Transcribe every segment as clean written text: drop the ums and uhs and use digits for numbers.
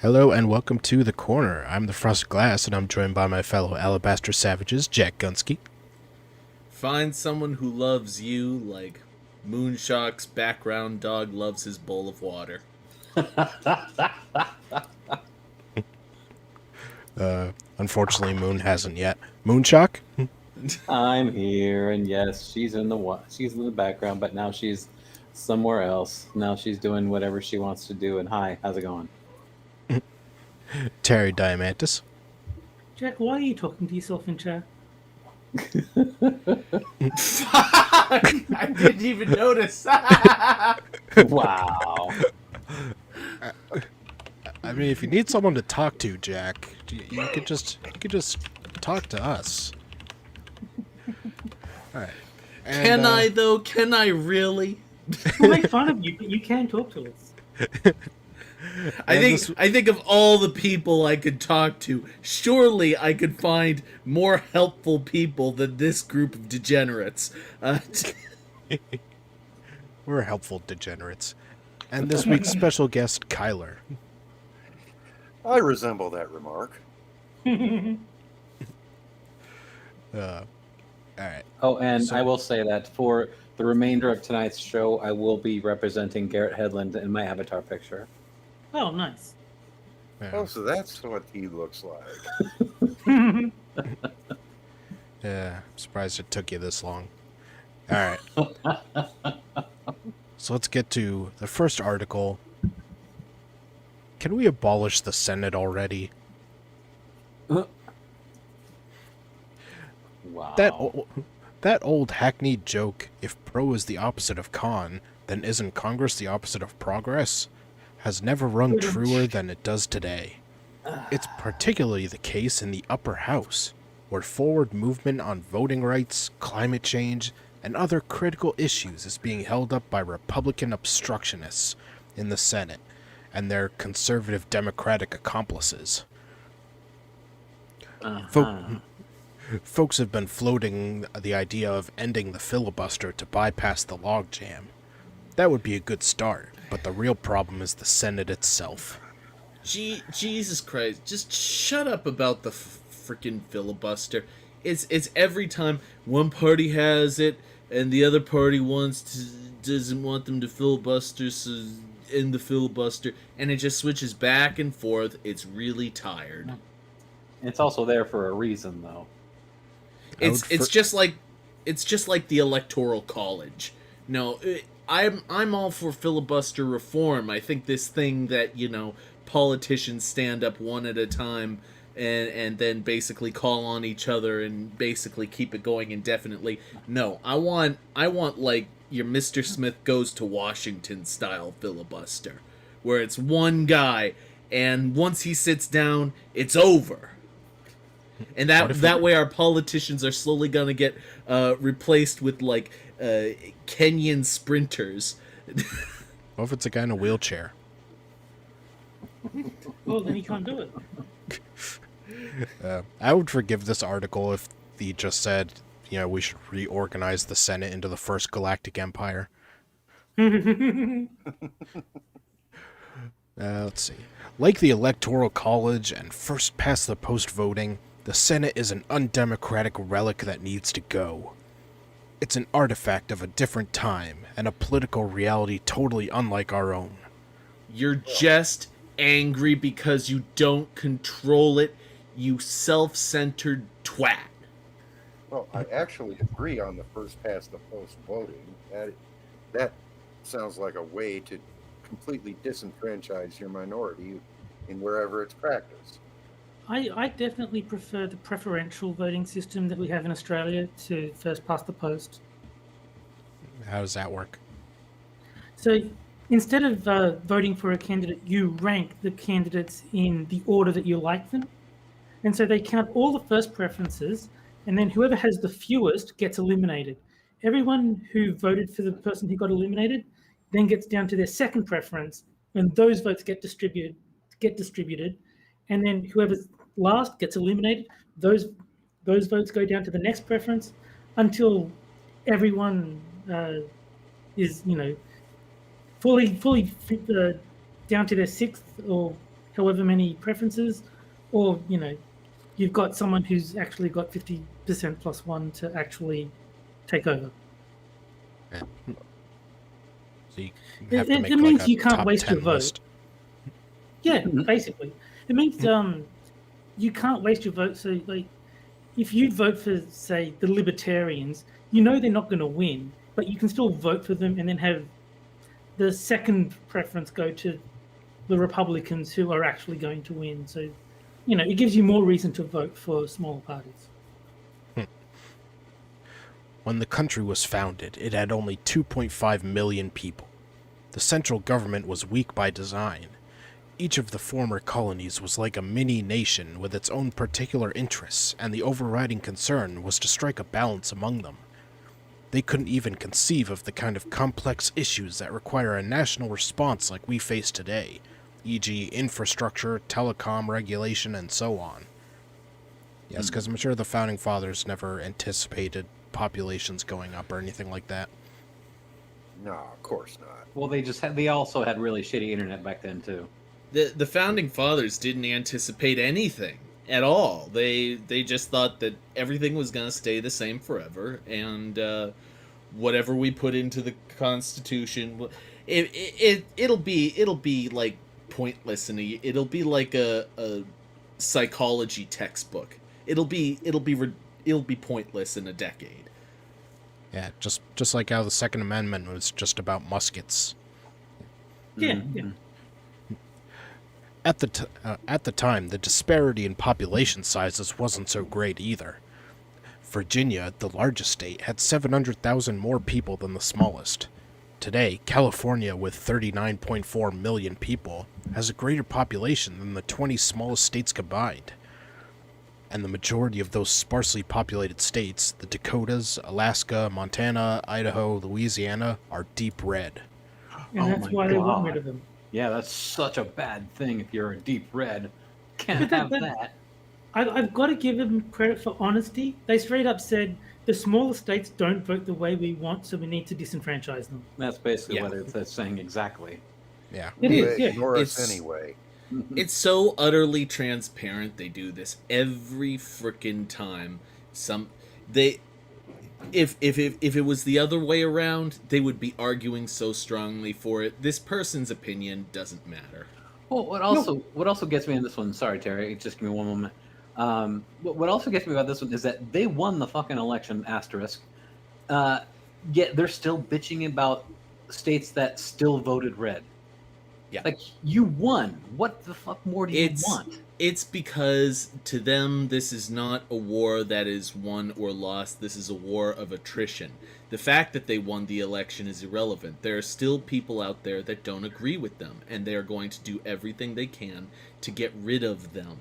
Hello and welcome to The Corner. I'm the Frosted Glass and I'm joined by my fellow Alabaster Savages, Jack Gunsky. Find someone who loves you like Moonshock's background dog loves his bowl of water. Unfortunately, Moon hasn't yet. Moonshock? I'm here, and yes, she's in the background, but now she's somewhere else. Now she's doing whatever she wants to do. And hi, how's it going? Terry Diamantis. Jack, why are you talking to yourself in chat? I didn't even notice. Wow. I mean, if you need someone to talk to, Jack, you could just talk to us. All right. And, Can I though? Can I really? We'll make fun of you, but you can talk to us. I think of all the people I could talk to, surely I could find more helpful people than this group of degenerates. We're helpful degenerates. And this week's special guest, Kyler. I resemble that remark. All right. Oh, and So- I will say that for the remainder of tonight's show, I will be representing Garrett Hedlund in my avatar picture. Oh, nice. Oh, so that's what he looks like. Yeah, I'm surprised it took you this long. All right. So let's get to the first article. Can we abolish the Senate already? Wow. That old hackneyed joke, if pro is the opposite of con, then isn't Congress the opposite of progress, has never rung truer than it does today. It's particularly the case in the upper house, where forward movement on voting rights, climate change, and other critical issues is being held up by Republican obstructionists in the Senate and their conservative Democratic accomplices. Folks have been floating the idea of ending the filibuster to bypass the logjam. That would be a good start, but the real problem is the Senate itself. Jesus Christ! Just shut up about the freaking filibuster. It's every time one party has it and the other party doesn't want them to filibuster, so end the filibuster, and it just switches back and forth. It's really tired. It's also there for a reason, though. It's just like the Electoral College. No, I'm all for filibuster reform. I think this thing that politicians stand up one at a time and then basically call on each other and basically keep it going indefinitely. No, I want like your Mr. Smith Goes to Washington style filibuster, where it's one guy and once he sits down, it's over. And that way our politicians are slowly gonna get replaced with like Kenyan sprinters. What if it's a guy in a wheelchair? Well, then he can't do it. I would forgive this article if he just said, we should reorganize the Senate into the First Galactic Empire. Let's see. Like the Electoral College and first past the post voting, the Senate is an undemocratic relic that needs to go. It's an artifact of a different time and a political reality totally unlike our own. You're just angry because you don't control it, you self-centered twat. Well, I actually agree on the first past the post voting. That sounds like a way to completely disenfranchise your minority in wherever it's practiced. I definitely prefer the preferential voting system that we have in Australia to first past the post. How does that work? So instead of voting for a candidate, you rank the candidates in the order that you like them. And so they count all the first preferences, and then whoever has the fewest gets eliminated. Everyone who voted for the person who got eliminated then gets down to their second preference, and those votes get distributed, and then whoever's last gets eliminated. Those votes go down to the next preference until everyone is fully down to their sixth or however many preferences, or you've got someone who's actually got 50% plus one to actually take over. Yeah. So you It, have to it, make it like means a you can't top waste 10 your vote. list. Yeah, basically, it means you can't waste your vote. So like, if you vote for, say, the Libertarians, they're not going to win, but you can still vote for them and then have the second preference go to the Republicans who are actually going to win. So, it gives you more reason to vote for smaller parties. When the country was founded, it had only 2.5 million people. The central government was weak by design. Each of the former colonies was like a mini-nation with its own particular interests, and the overriding concern was to strike a balance among them. They couldn't even conceive of the kind of complex issues that require a national response like we face today, e.g. infrastructure, telecom regulation, and so on. Yes, because I'm sure the Founding Fathers never anticipated populations going up or anything like that. No, of course not. Well, they also had really shitty internet back then too. The Founding Fathers didn't anticipate anything at all. They just thought that everything was going to stay the same forever, and whatever we put into the Constitution, it'll be like pointless, and it'll be like a psychology textbook. It'll be pointless in a decade. Yeah, just like how the Second Amendment was just about muskets. Yeah. At the time, the disparity in population sizes wasn't so great either. Virginia, the largest state, had 700,000 more people than the smallest. Today, California, with 39.4 million people, has a greater population than the 20 smallest states combined. And the majority of those sparsely populated states, the Dakotas, Alaska, Montana, Idaho, Louisiana, are deep red. And that's why they want rid of them. Yeah, that's such a bad thing if you're a deep red. Can't have that. I've got to give them credit for honesty. They straight up said the smaller states don't vote the way we want, so we need to disenfranchise them. That's basically what it's saying exactly. Yeah. It is, yeah. Ignore us anyway. It's so utterly transparent. They do this every freaking time. If it was the other way around, they would be arguing so strongly for it. This person's opinion doesn't matter. Well, what also gets me in this one? Sorry, Terry, just give me one moment. What also gets me about this one is that they won the fucking election, asterisk. Yet they're still bitching about states that still voted red. Yeah. Like, you won. What the fuck more do you want? It's because to them, this is not a war that is won or lost. This is a war of attrition. The fact that they won the election is irrelevant. There are still people out there that don't agree with them, and they are going to do everything they can to get rid of them.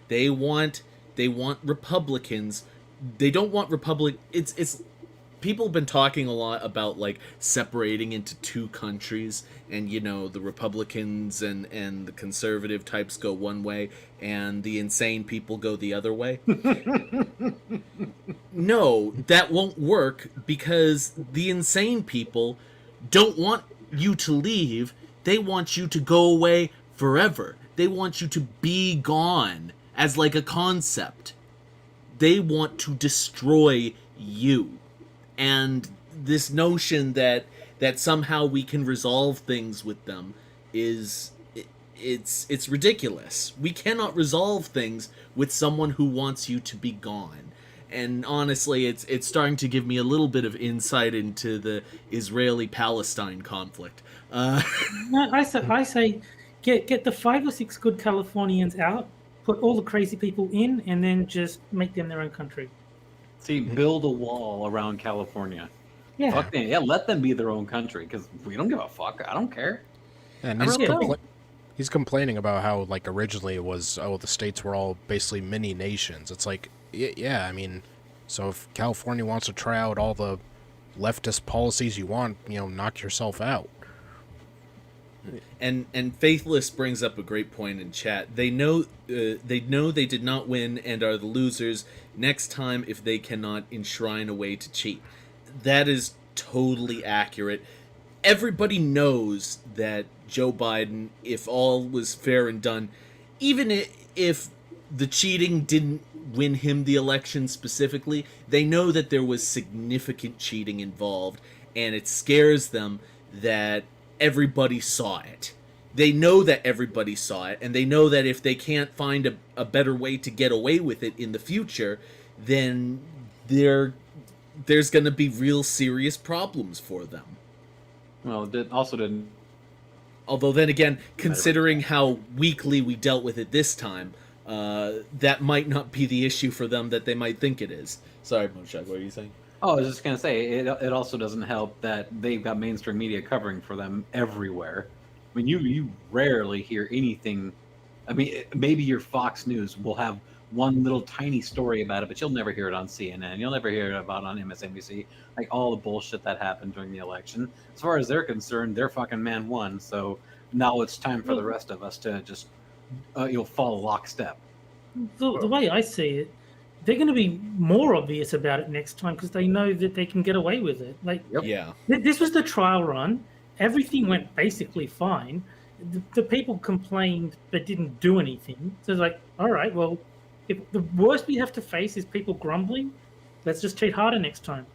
They want Republicans. They don't want it's people have been talking a lot about like separating into two countries, and the Republicans and the conservative types go one way and the insane people go the other way. No, that won't work, because the insane people don't want you to leave. They want you to go away forever. They want you to be gone as like a concept. They want to destroy you. And this notion that somehow we can resolve things with them it's ridiculous. We cannot resolve things with someone who wants you to be gone. And honestly, it's starting to give me a little bit of insight into the Israeli-Palestine conflict. No, I say get the 5 or 6 good Californians out, put all the crazy people in, and then just make them their own country. See, build a wall around California. Yeah. Fuck them. Yeah, let them be their own country, because we don't give a fuck. I don't care. And he's complaining about how, like, originally it was, the states were all basically mini nations. It's like, yeah, I mean, so if California wants to try out all the leftist policies you want, knock yourself out. And Faithless brings up a great point in chat. They know they did not win and are the losers. Next time, if they cannot enshrine a way to cheat. That is totally accurate. Everybody knows that Joe Biden, if all was fair and done, if the cheating didn't win him the election specifically, they know that there was significant cheating involved, and it scares them that everybody saw it. They know that everybody saw it, and they know that if they can't find a better way to get away with it in the future, then there's going to be real serious problems for them. Well, it also didn't. Although then again, considering how weakly we dealt with it this time, that might not be the issue for them that they might think it is. Sorry, Moonshock, what are you saying? Oh, I was just gonna say it also doesn't help that they've got mainstream media covering for them everywhere. I mean, you rarely hear anything. I mean, maybe your Fox News will have one little tiny story about it, but you'll never hear it on CNN. You'll never hear it about on MSNBC. Like all the bullshit that happened during the election. As far as they're concerned, their fucking man won. So now it's time for the rest of us to just follow lockstep. The way I see it, they're going to be more obvious about it next time because they know that they can get away with it. Like, Yeah, this was the trial run. Everything went basically fine. The people complained but didn't do anything. So it's like, all right, well, if the worst we have to face is people grumbling, let's just cheat harder next time.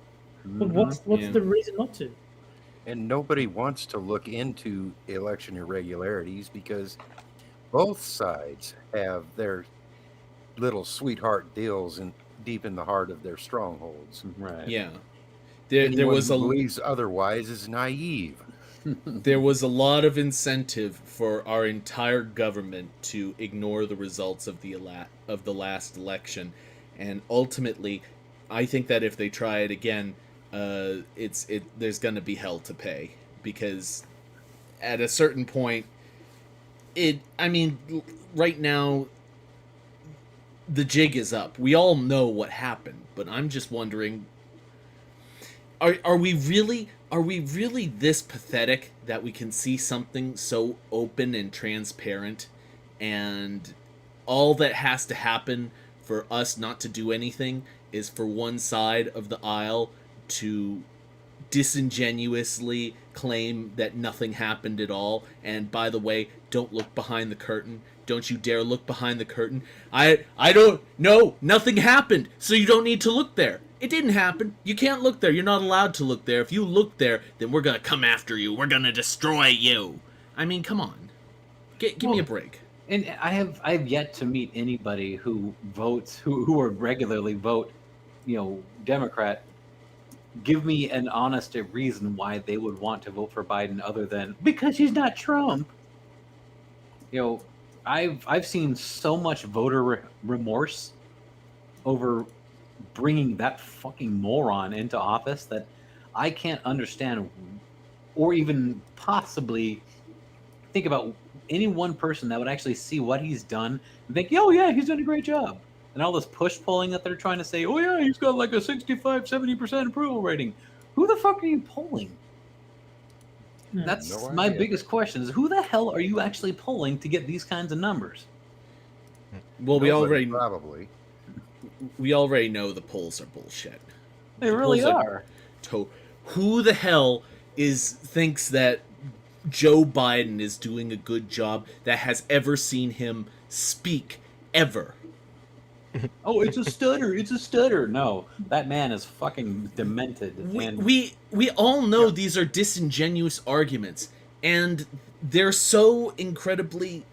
But what's the reason not to? And nobody wants to look into election irregularities because both sides have their little sweetheart deals deep in the heart of their strongholds. Right. yeah. Anyone There was who a believes otherwise is naive. there was a lot of incentive for our entire government to ignore the results of the last election, and ultimately, I think that if they try it again, there's going to be hell to pay, because at a certain point, right now, the jig is up. We all know what happened, but I'm just wondering, are we really this pathetic that we can see something so open and transparent, and all that has to happen for us not to do anything is for one side of the aisle to disingenuously claim that nothing happened at all, and by the way, don't look behind the curtain. Don't you dare look behind the curtain. I don't know. Nothing happened, so you don't need to look there. It didn't happen. You can't look there. You're not allowed to look there. If you look there, then we're gonna come after you. We're gonna destroy you. I mean, come on. Give me a break. And I have yet to meet anybody who votes who would regularly vote, Democrat. Give me an honest reason why they would want to vote for Biden other than because he's not Trump. I've seen so much voter remorse over bringing that fucking moron into office that I can't understand or even possibly think about any one person that would actually see what he's done and think, oh yeah, he's done a great job. And all this push polling that they're trying to say, oh yeah, he's got like a 65-70% approval rating. Who the fuck are you polling? That's No my idea. biggest question is who the hell are you actually polling to get these kinds of numbers? Well, Nobody, probably. we already know the polls are bullshit. They really polls are. Who the hell thinks that Joe Biden is doing a good job that has ever seen him speak ever? Oh, it's a stutter. It's a stutter. No, that man is fucking demented. And We all know these are disingenuous arguments, and they're so incredibly.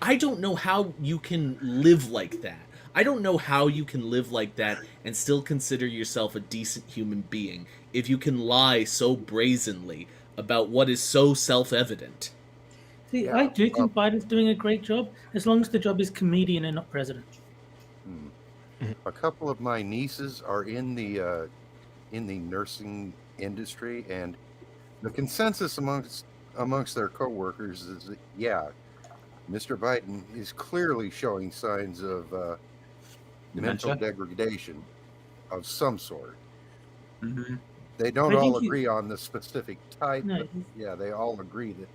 I don't know how you can live like that. I don't know how you can live like that and still consider yourself a decent human being if you can lie so brazenly about what is so self-evident. See, Yeah, I do think Biden's doing a great job as long as the job is comedian and not president. A couple of my nieces are in the nursing industry, and the consensus amongst their coworkers is that, yeah, Mr. Biden is clearly showing signs of mental Dementia? degradation of some sort. Mhm. They don't I all think agree on the specific type, No, but yeah, they all agree that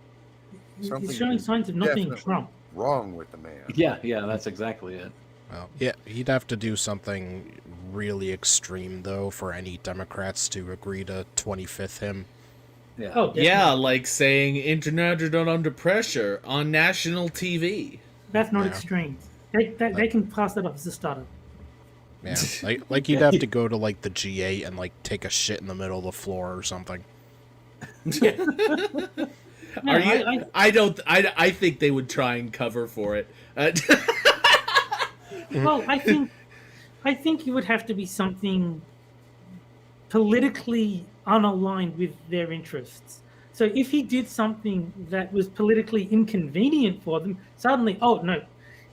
he's something showing is signs of not being definitely Trump. wrong with the man. Yeah, that's exactly it. Well, yeah, he'd have to do something really extreme, though, for any Democrats to agree to 25th him. Yeah. Oh, definitely. Yeah, like saying internet are not under pressure on national TV. That's not Yeah. extremes. They can pass that off as a startup. Yeah, like you'd have to go to like the G8 and like take a shit in the middle of the floor or something. No, Are you? I think they would try and cover for it. Well, I think it would have to be something politically unaligned with their interests. So if he did something that was politically inconvenient for them, suddenly, oh no,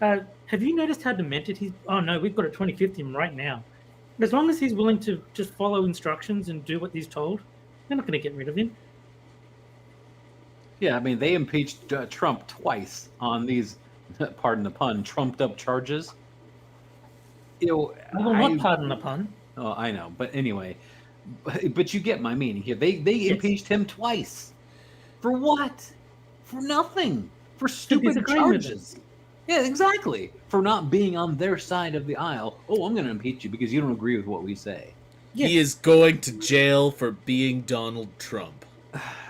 have you noticed how demented he's? Oh no, we've got to 2050 him right now. As long as he's willing to just follow instructions and do what he's told, they're not going to get rid of him. Yeah, I mean, they impeached Trump twice on these, pardon the pun, trumped-up charges. You know, Well, not pardon the pun. Oh, I know, but anyway, but you get my meaning here. They Yes. impeached him twice. For what? For nothing. For stupid disagree with charges. Yeah, exactly. For not being on their side of the aisle. Oh, I'm going to impeach you because you don't agree with what we say. Yes. He is going to jail for being Donald Trump.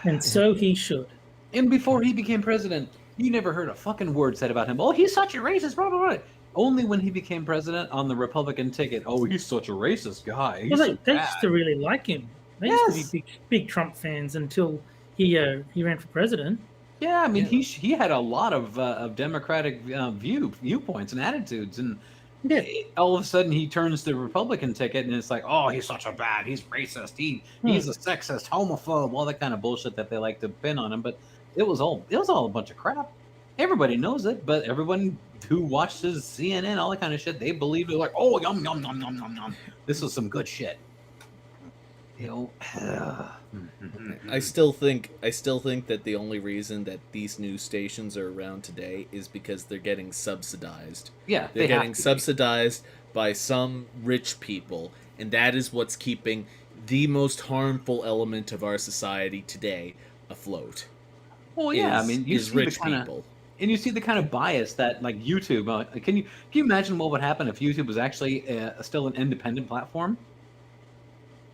And so he should. And before he became president, you never heard a fucking word said about him. Oh, he's such a racist, blah, blah, blah. Only when he became president on the Republican ticket. Oh, he's such a racist guy. He's Well, so they bad. used to really like him. They used to be big Trump fans until he ran for president. Yeah, I mean, he had a lot of Democratic viewpoints and attitudes, and Yeah. all of a sudden he turns the Republican ticket, and it's like, oh, he's such a bad, he's racist, he's a sexist, homophobe, all that kind of bullshit that they like to pin on him. But it was all a bunch of crap. Everybody knows it, but everyone who watches CNN, all that kind of shit, they believe it. Like, oh, yum yum yum yum yum yum. This was some good shit. You know. I still think that the only reason that these news stations are around today is because they're getting subsidized. Yeah, They're they have getting to be. subsidized by some rich people, and that is what's keeping the most harmful element of our society today afloat. Well, yeah, I is- mean, you is see rich the kinda, people. and you see the kind of bias that, like, YouTube. Can you imagine what would happen if YouTube was actually still an independent platform?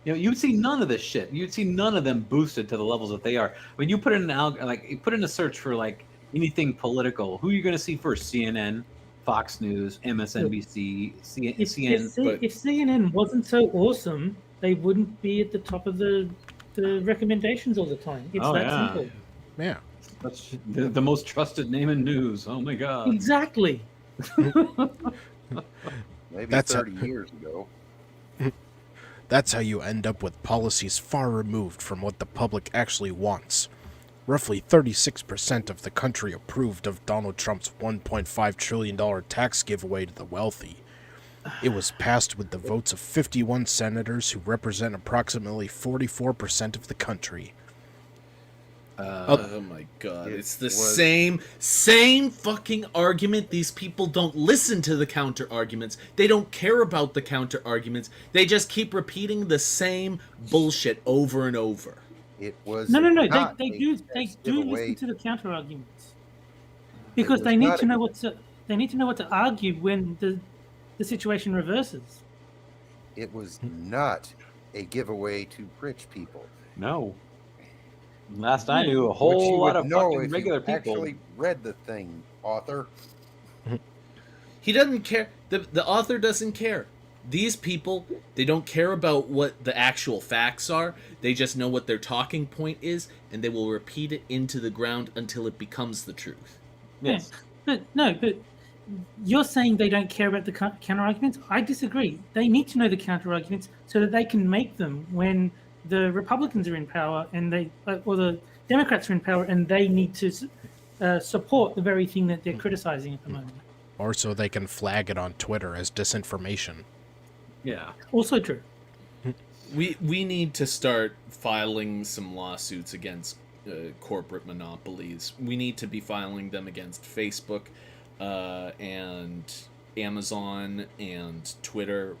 You know, you'd see none of this shit. You'd see none of them boosted to the levels that they are. When you put in you put in a search for like anything political, who are you going to see first? CNN, Fox News, MSNBC, CNN. If CNN wasn't so awesome, they wouldn't be at the top of the recommendations all the time. It's Oh, that yeah. simple. Yeah. That's the most trusted name in news. Oh my god. Exactly. Maybe That's 30 years ago. That's how you end up with policies far removed from what the public actually wants. Roughly 36% of the country approved of Donald Trump's $1.5 trillion tax giveaway to the wealthy. It was passed with the votes of 51 senators who represent approximately 44% of the country. Oh my god, It it's the was- same fucking argument. These people don't listen to the counter arguments. They don't care about the counter arguments. They just keep repeating the same bullshit over and over. It was No. not They a do tax listen giveaway. to the counter arguments because was they need not to a- know what to argue when the situation reverses. It was not a giveaway to rich people. No. Last I Yeah. knew, a Which you whole lot would of know fucking if regular you people. actually read the thing, author. He doesn't care. The author doesn't care. These people, they don't care about what the actual facts are. They just know what their talking point is, and they will repeat it into the ground until it becomes the truth. Yes. But you're saying they don't care about the counter arguments. I disagree. They need to know the counter arguments so that they can make them when the Republicans are in power and or the Democrats are in power, and they need to support the very thing that they're criticizing at the moment. Or so they can flag it on Twitter as disinformation. Yeah. Also true. We need to start filing some lawsuits against corporate monopolies. We need to be filing them against Facebook and Amazon and Twitter.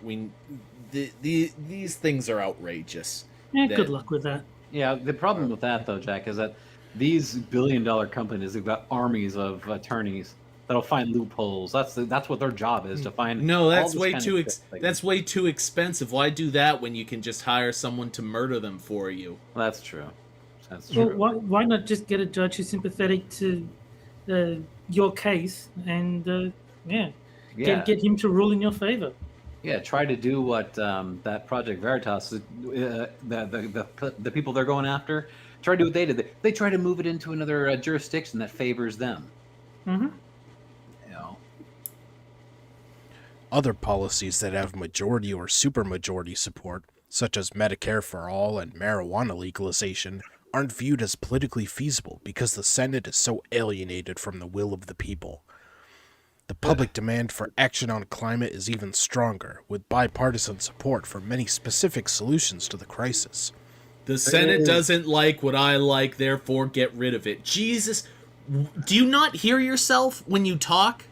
These things are outrageous. Yeah, That- good luck with that. Yeah, the problem with that, though, Jack, is that these billion-dollar companies have got armies of attorneys that'll find loopholes. That's what their job is, to find. No, all that's this way kind too of shit. Like, that's way too expensive. Why do that when you can just hire someone to murder them for you? That's true. That's true. Well, why not just get a judge who's sympathetic to your case and get him to rule in your favor? Yeah, try to do what that Project Veritas, the people they're going after, try to do what they did. They try to move it into another jurisdiction that favors them. Mm-hmm. You know, Other policies that have majority or supermajority support, such as Medicare for all and marijuana legalization, aren't viewed as politically feasible because the Senate is so alienated from the will of the people. The public demand for action on climate is even stronger, with bipartisan support for many specific solutions to the crisis. The Senate doesn't like what I like, therefore get rid of it. Jesus, do you not hear yourself when you talk?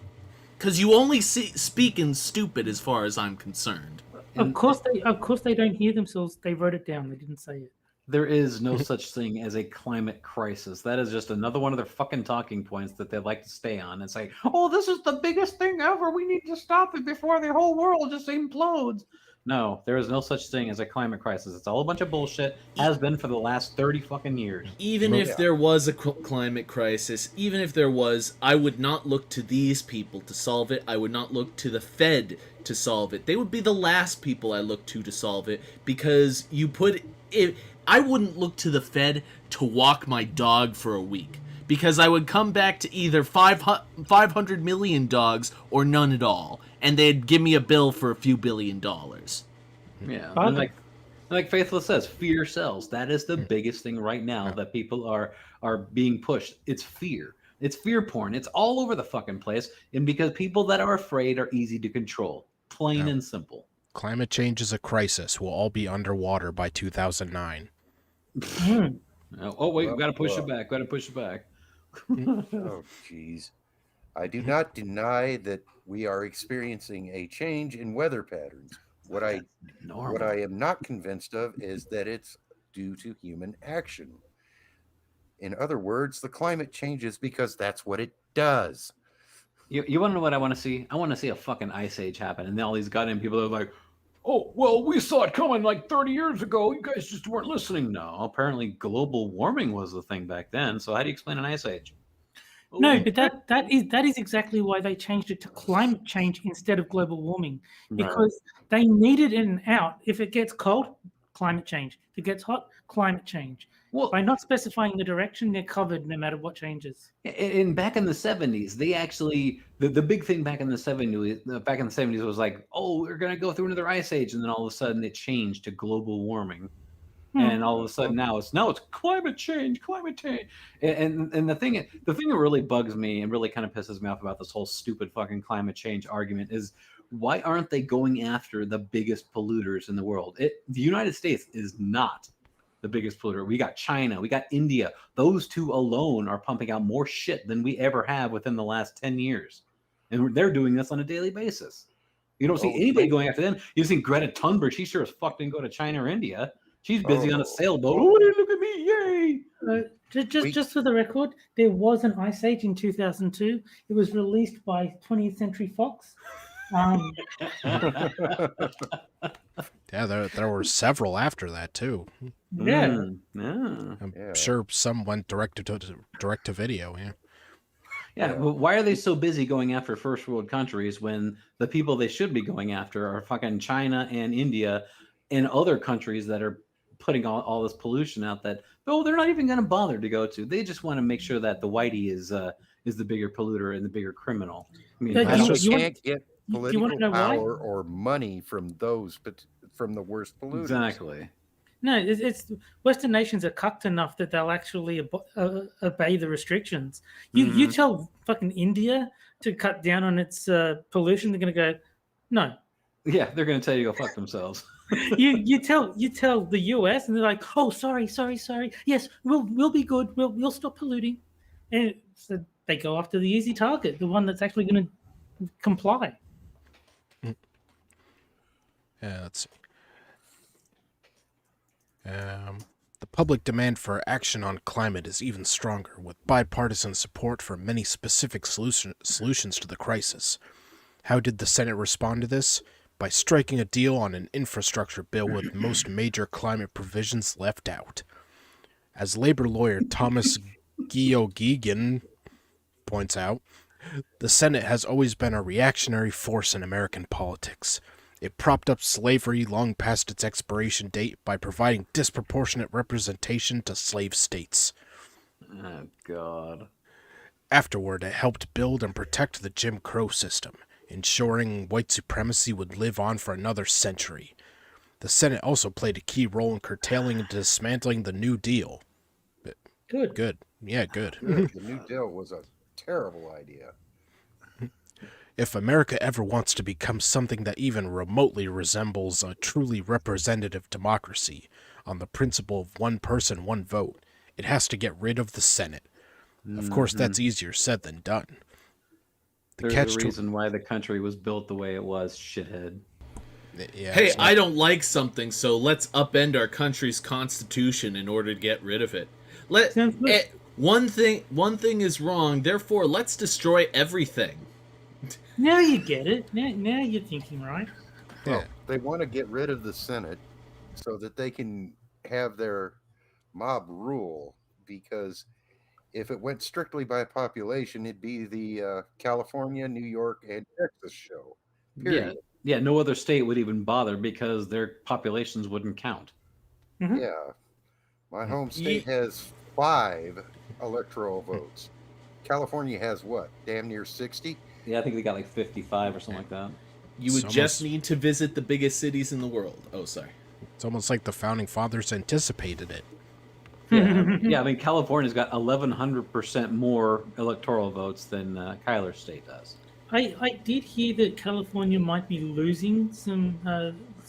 Because you only speak in stupid as far as I'm concerned. Of course they don't hear themselves. They wrote it down. They didn't say it. there is no such thing as a climate crisis. That is just another one of their fucking talking points that they like to stay on and say, "Oh, this is the biggest thing ever. We need to stop it before the whole world just implodes." No, there is no such thing as a climate crisis. It's all a bunch of bullshit. Has been for the last 30 fucking years. Even if there was a climate crisis, even if there was, I would not look to these people to solve it. I would not look to the Fed to solve it. They would be the last people I look to solve it, because you put it. I wouldn't look to the Fed to walk my dog for a week, because I would come back to either 500 million dogs or none at all, and they'd give me a bill for a few $1 billion. Yeah, and like Faithless says, fear sells. That is the biggest thing right now that people are being pushed. It's fear. It's fear porn. It's all over the fucking place, and because people that are afraid are easy to control. Plain and simple. Climate change is a crisis. We'll all be underwater by 2009. Oh wait, we gotta push it back. Gotta push it back. Oh, jeez. I do not deny that we are experiencing a change in weather patterns. What I am not convinced of is that it's due to human action. In other words, the climate changes because that's what it does. You want to know what I want to see? I want to see a fucking ice age happen, and then all these goddamn people are like, "Oh, well, we saw it coming like 30 years ago. You guys just weren't listening." No, apparently global warming was the thing back then. So how do you explain an ice age? No, but that is exactly why they changed it to climate change instead of global warming, because they needed an out. If it gets cold, climate change. If it gets hot, climate change. Well, by not specifying the direction, they're covered no matter what changes. And back in the 70s, they actually the big thing back in the 70s was like, "Oh, we're gonna go through another ice age," and then all of a sudden it changed to global warming. And all of a sudden now it's climate change. And the thing that really bugs me and really kind of pisses me off about this whole stupid fucking climate change argument is, why aren't they going after the biggest polluters in the world? The United States is not the biggest polluter. We got China, we got India. Those two alone are pumping out more shit than we ever have within the last 10 years. And they're doing this on a daily basis. You don't see anybody going after them. You see Greta Thunberg, she sure as fuck didn't go to China or India. She's busy on a sailboat. Oh, look at me, yay! Just for the record, there was an ice age in 2002. It was released by 20th Century Fox. Yeah, there were several after that too. Yeah, I'm sure some went direct to video. Yeah, but why are they so busy going after first world countries when the people they should be going after are fucking China and India and other countries that are putting all this pollution out that they're not even going to bother to go to? They just want to make sure that the whitey is the bigger polluter and the bigger criminal. I mean, you can't get political power or money from the worst polluters. Exactly. No, it's Western nations are cucked enough that they'll actually obey the restrictions. You tell fucking India to cut down on its pollution, they're going to go, no. Yeah, they're going to tell you to go fuck themselves. you tell the US, and they're like, oh, sorry. Yes, we'll be good. We'll stop polluting, and so they go after the easy target, the one that's actually going to comply. Yeah, let's see. The public demand for action on climate is even stronger, with bipartisan support for many specific solutions to the crisis. How did the Senate respond to this? By striking a deal on an infrastructure bill with most major climate provisions left out. As labor lawyer Thomas Geoghegan points out, the Senate has always been a reactionary force in American politics. It propped up slavery long past its expiration date by providing disproportionate representation to slave states. Oh, God. Afterward, it helped build and protect the Jim Crow system, ensuring white supremacy would live on for another century. The Senate also played a key role in curtailing and dismantling the New Deal. Good. Good. Yeah, good. Good. The New Deal was a terrible idea. If America ever wants to become something that even remotely resembles a truly representative democracy on the principle of one person, one vote, it has to get rid of the Senate. Of course, that's easier said than done. There's a reason why the country was built the way it was, shithead. Yeah, Hey, I don't like something, so let's upend our country's constitution in order to get rid of it. One thing is wrong, therefore let's destroy everything. Now you get it. Now you're thinking right. Well, they want to get rid of the Senate so that they can have their mob rule, because if it went strictly by population, it'd be the California, New York, and Texas show. Period. Yeah, no other state would even bother because their populations wouldn't count. Mm-hmm. Yeah. My home state has 5 electoral votes. California has what? Damn near 60? Yeah, I think they got like 55 or something like that. You would just need to visit the biggest cities in the world. Oh, sorry. It's almost like the founding fathers anticipated it. Yeah, I mean, California's got 1,100% more electoral votes than Kyler State does. I did hear that California might be losing some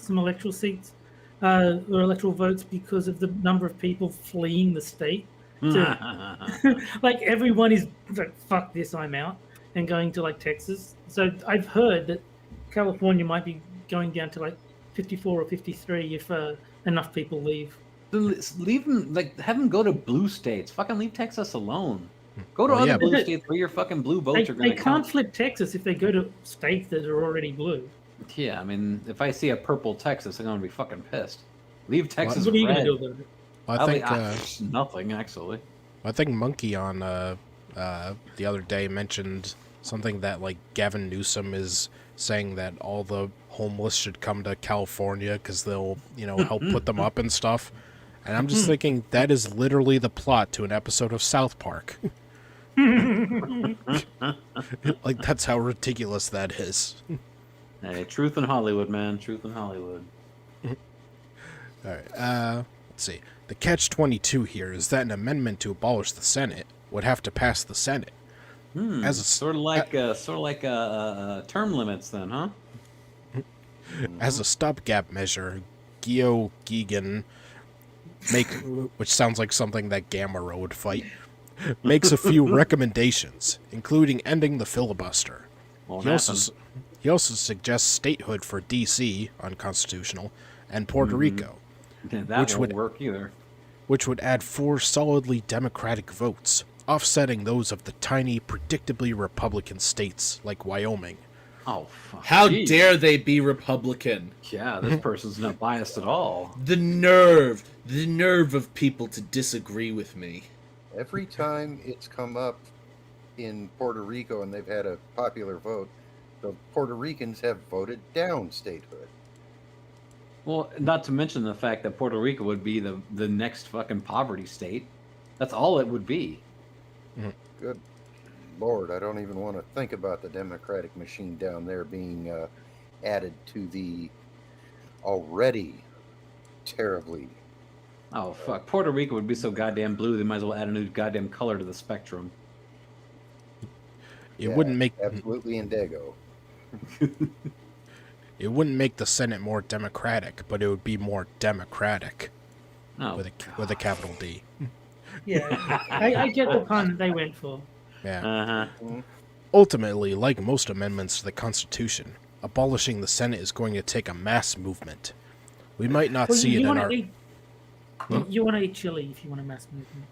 electoral seats or electoral votes because of the number of people fleeing the state. Like everyone is like, fuck this, I'm out, and going to like Texas. So I've heard that California might be going down to like 54 or 53 if enough people leave. Leave them, like, have them go to blue states. Fucking leave Texas alone. Go to other blue states where your fucking blue votes are going to count. They can't flip Texas if they go to states that are already blue. Yeah, I mean, if I see a purple Texas, I'm going to be fucking pissed. Leave Texas What are you red. going to do about it? I think nothing, actually. I think Monkey on the other day mentioned something that like Gavin Newsom is saying that all the homeless should come to California because they'll help put them up and stuff. And I'm just thinking that is literally the plot to an episode of South Park. Like, that's how ridiculous that is. Hey, truth in Hollywood, man. Truth in Hollywood. All right. Let's see. The catch-22 here is that an amendment to abolish the Senate would have to pass the Senate. Sort of like term limits, then, huh? As a stopgap measure, Geoghegan which sounds like something that Gamera would fight, makes a few recommendations, including ending the filibuster. He also suggests statehood for D.C., unconstitutional, and Puerto Rico, that won't work either. Which would add 4 solidly Democratic votes, offsetting those of the tiny, predictably Republican states like Wyoming. Oh, fuck. How dare they be Republican? Yeah, this person's not biased at all. The nerve of people to disagree with me. Every time it's come up in Puerto Rico and they've had a popular vote, the Puerto Ricans have voted down statehood. Well, not to mention the fact that Puerto Rico would be the next fucking poverty state. That's all it would be. Good Lord, I don't even want to think about the Democratic machine down there being added to the already terribly... Oh, fuck. Puerto Rico would be so goddamn blue, they might as well add a new goddamn color to the spectrum. It wouldn't make... Absolutely indigo. It wouldn't make the Senate more democratic, but it would be more democratic. Oh, with a capital D. Yeah, I get the pun they went for. Yeah. Ultimately, like most amendments to the Constitution, abolishing the Senate is going to take a mass movement. We might not see it in our... You want to eat chili if you want a mass movement.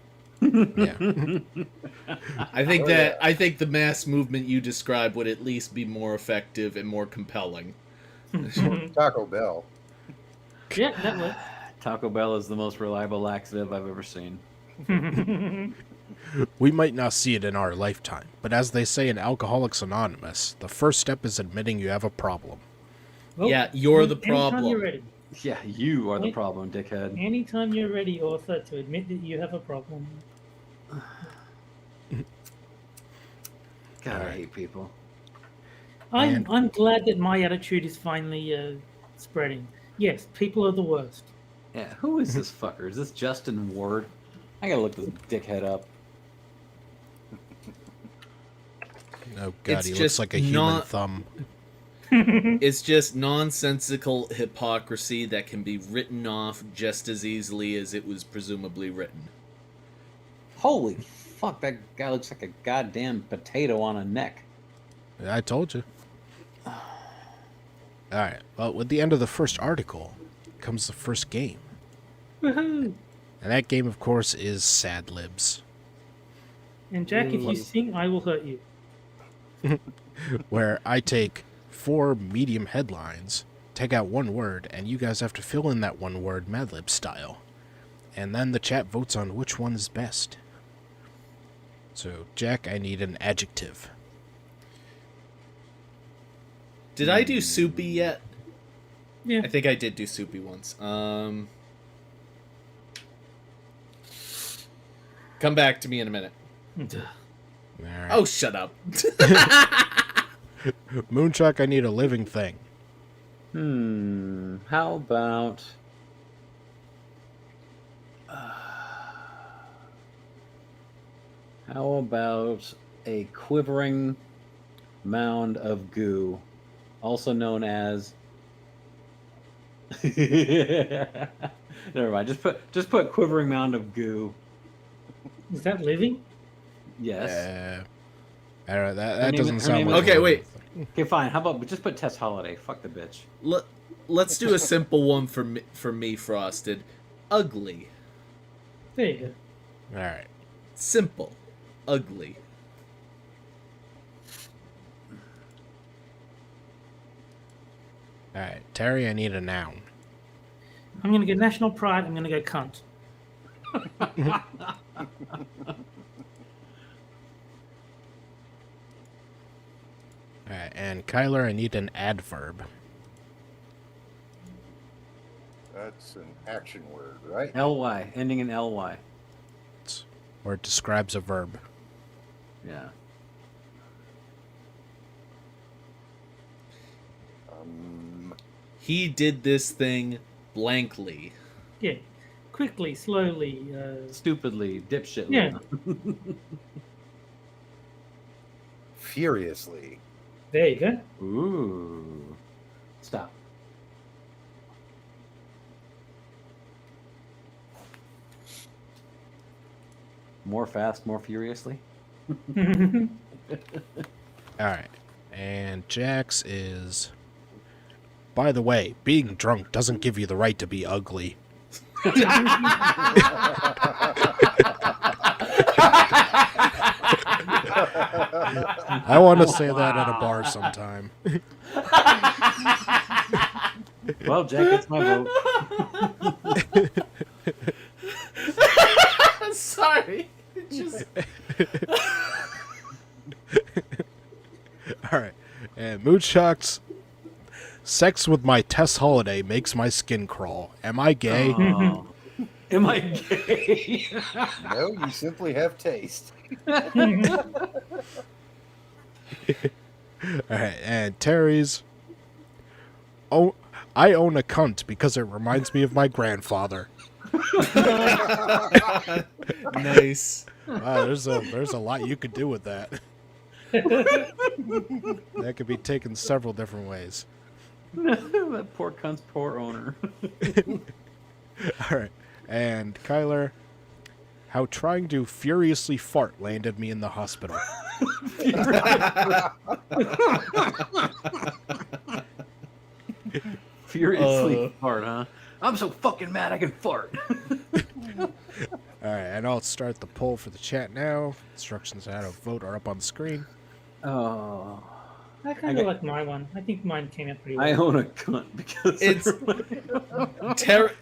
Yeah. I think the mass movement you described would at least be more effective and more compelling. Taco Bell. Yeah, that works. Taco Bell is the most reliable laxative I've ever seen. We might not see it in our lifetime, but as they say in Alcoholics Anonymous, the first step is admitting you have a problem. Well, Yeah, you're the anytime you're problem. ready. Yeah, you are the problem, dickhead. Anytime you're ready, author, to admit that you have a problem. God, I hate people. I'm glad that my attitude is finally spreading. Yes, people are the worst. Yeah, who is this fucker? Is this Justin Ward? I gotta look this dickhead up. Oh god, It's he looks just like a human thumb. It's just nonsensical hypocrisy that can be written off just as easily as it was presumably written. Holy fuck, that guy looks like a goddamn potato on a neck. I told you. Alright, well, with the end of the first article comes the first game. Woohoo! And that game, of course, is Sad Libs, And Jack, if you sing, I will hurt you. where I take 4 medium headlines, take out one word, and you guys have to fill in that one word Mad Lib style. And then the chat votes on which one is best. So, Jack, I need an adjective. Did I do soupy yet? Yeah. I think I did do soupy once. Come back to me in a minute. Alright. Oh, shut up. Moonshock, I need a living thing. How about... how about a quivering mound of goo, also known as... Never mind. Just put quivering mound of goo. Is that living? Yes. I don't know, that name- doesn't her sound name like is- Okay, a wait. thing. Okay, fine. How about just put Tess Holiday? Fuck the bitch. Let's do a simple one for me, Frosted. Ugly. There you go. Alright. Simple. Ugly. Alright, Terry, I need a noun. I'm going to go national pride. I'm going to go cunt. Alright, and Kyler, I need an adverb. That's an action word, right? Ly, ending in ly. Or it describes a verb. Yeah. He did this thing blankly. Yeah. Quickly, slowly. Stupidly, dipshitly. Yeah. Furiously. There you go. Ooh. Stop. More fast, more furiously. Alright. And Jax is... By the way, being drunk doesn't give you the right to be ugly. I want to say that at a bar sometime. Well, Jack gets my vote. Sorry. Just... Alright. And Moonshock's sex with my Tess Holiday makes my skin crawl. Am I gay? Oh. Am I gay? No, you simply have taste. Alright, and Terry's... Oh, I own a cunt because it reminds me of my grandfather. Nice. Wow, there's a lot you could do with that. That could be taken several different ways. That poor cunt's poor owner. Alright, and Kyler, how trying to furiously fart landed me in the hospital. Furiously fart, huh? I'm so fucking mad I can fart. Alright, and I'll start the poll for the chat now. Instructions on how to vote are up on the screen. Oh. I kind of like my one. I think mine came out pretty well. I own a cunt because It's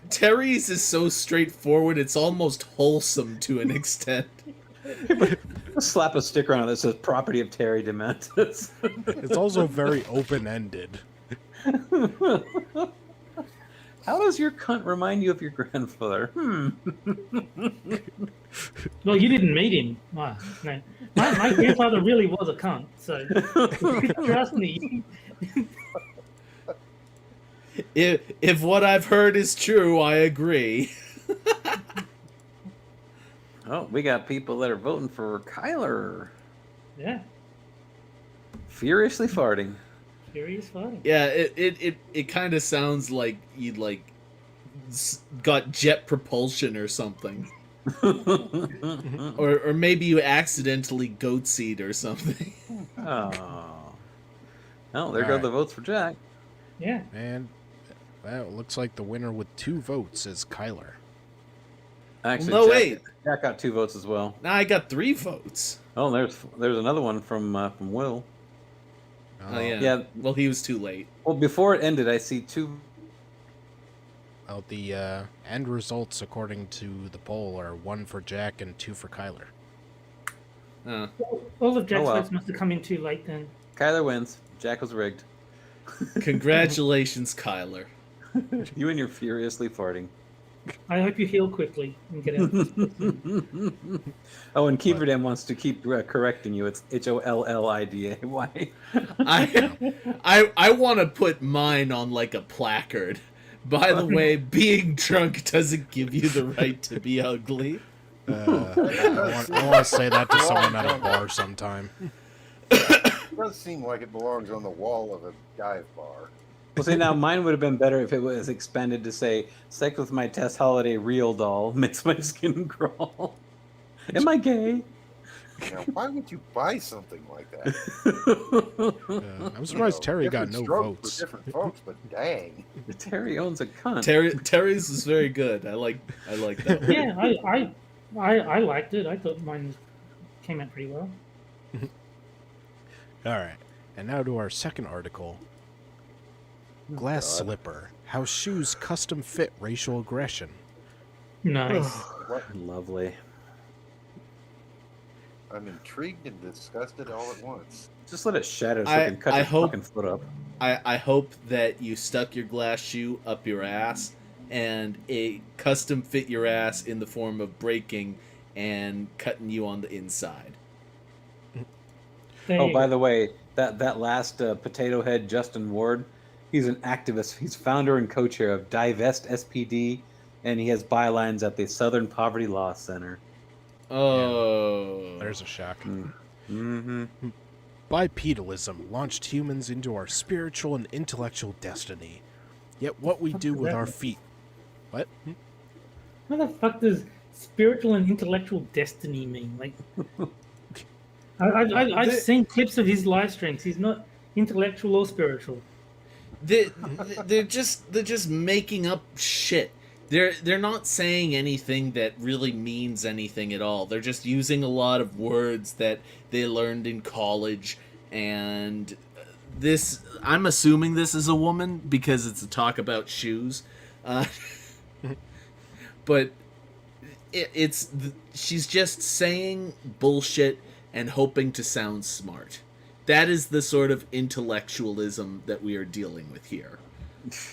Terry's is so straightforward. It's almost wholesome to an extent. slap a sticker on it that says "Property of Terry Dementis." It's also very open-ended. How does your cunt remind you of your grandfather? Well, you didn't meet him. No. My grandfather really was a cunt. So trust me. If what I've heard is true, I agree. Oh, we got people that are voting for Kyler. Yeah, Furiously farting. furious fighting. Yeah, it kind of sounds like you got jet propulsion or something, or maybe you accidentally goat seed or something. Oh. Oh, there go Alright. the votes for Jack. Yeah. And well, it looks like the winner with 2 votes is Kyler. Actually, No, Jack, wait. Jack got 2 votes as well. Now I got 3 votes. Oh, there's another one from Will. Oh yeah. Yeah. Well, he was too late. Well, before it ended, I see 2. Well, the end results, according to the poll, are 1 for Jack and 2 for Kyler. All of Jack's well. votes must have come in too late then. Kyler wins. Jack was rigged. Congratulations, Kyler. You and your furiously farting. I hope you heal quickly and get out. Oh, and Keeverdam wants to keep correcting you. It's HOLLIDAY. I want to put mine on like a placard. By the way, being drunk doesn't give you the right to be ugly. I want to say that to someone at a bar sometime. It does seem like it belongs on the wall of a dive bar. Well, see, now mine would have been better if it was expanded to say, "Sex with my Tess Holiday real doll makes my skin crawl." Am I gay? Now, why would you buy something like that? I'm surprised Terry got Different no stroke votes. For different folks, but dang. Terry owns a cunt. Terry's is very good. I like that one. Yeah, I liked it. I thought mine came out pretty well. All right, and now to our second article. Glass Slipper: How Shoes Custom Fit Racial Aggression. Nice. Lovely. I'm intrigued and disgusted all at once. Just let it shatter so you can cut your fucking foot up. I hope that you stuck your glass shoe up your ass and it custom fit your ass in the form of breaking and cutting you on the inside. Oh, by the way, that last potato head Justin Ward, he's an activist. He's founder and co-chair of Divest SPD, and he has bylines at the Southern Poverty Law Center. Oh. There's a shock. Mm-hmm. Bipedalism launched humans into our spiritual and intellectual destiny. Yet what we do with our feet... What? What the fuck does spiritual and intellectual destiny mean? Like, I've seen clips of his live streams. He's not intellectual or spiritual. They're just making up shit. They're not saying anything that really means anything at all. They're just using a lot of words that they learned in college, and this, I'm assuming this is a woman because it's a talk about shoes. But she's just saying bullshit and hoping to sound smart. That is the sort of intellectualism that we are dealing with here.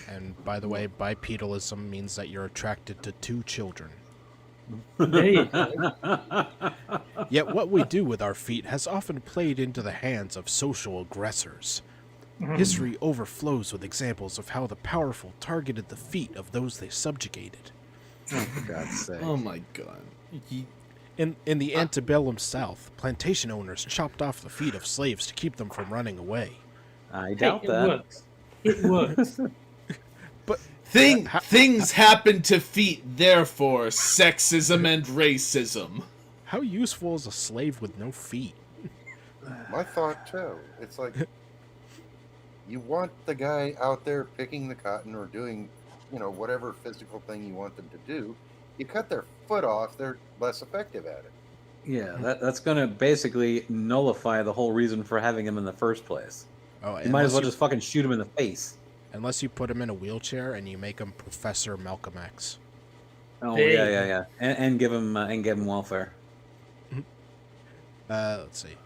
And by the way, bipedalism means that you're attracted to 2 children. There you go. Yet what we do with our feet has often played into the hands of social aggressors. History overflows with examples of how the powerful targeted the feet of those they subjugated. Oh, for God's sake. Oh my god. In the antebellum South, plantation owners chopped off the feet of slaves to keep them from running away. I doubt It that. works. It works. But Things happen to feet, therefore sexism and racism. how useful is a slave with no feet? My thought too. It's like you want the guy out there picking the cotton or doing, whatever physical thing you want them to do. You cut their foot off, they're less effective at it. Yeah, that's going to basically nullify the whole reason for having him in the first place. Oh, You might as well just fucking shoot him in the face. Unless you put him in a wheelchair and you make him Professor Malcolm X. Oh Hey. yeah, and give him welfare. Let's see.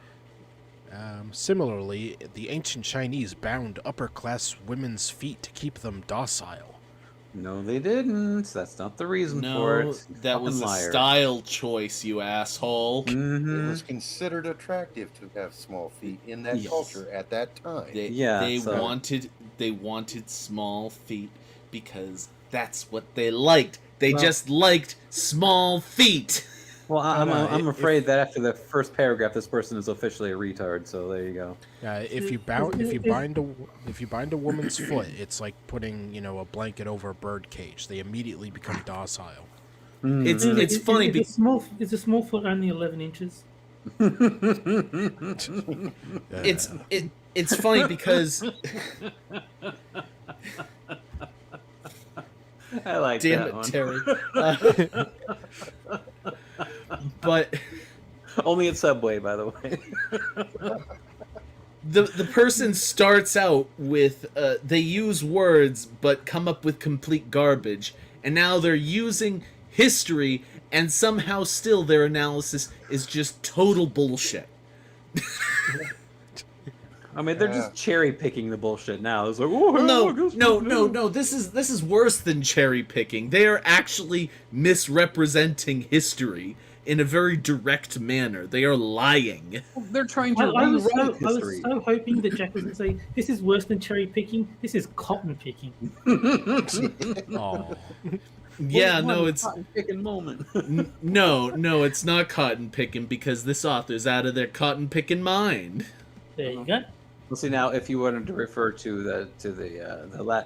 Similarly, the ancient Chinese bound upper-class women's feet to keep them docile. No, they didn't. That's not the reason for No, it. that was a style choice, you asshole. It Mm-hmm. was considered attractive to have small feet in that Yes. culture at that time. They wanted small feet because that's what they liked. They just liked small feet. Well, I'm if- afraid that after the first paragraph, this person is officially a retard. So there you go. If you bind a woman's foot, it's like putting a blanket over a bird cage. They immediately become docile. It's funny. It's a small foot, only 11 inches. It's funny because I like damn that it, one. Terry. But Only at Subway, by the way. the person starts out with they use words but come up with complete garbage, and now they're using history, and somehow still their analysis is just total bullshit. I mean, they're just cherry picking the bullshit now. It's like, oh, No. This is worse than cherry picking. They are actually misrepresenting history in a very direct manner. They are lying. They're trying to I was history. so hoping that Jack was going to say, this is worse than cherry picking. This is cotton picking. Oh, Yeah, no, it's picking moment. no, it's not cotton picking because this author's out of their cotton picking mind. There you go. Well, see, now if you wanted to refer to the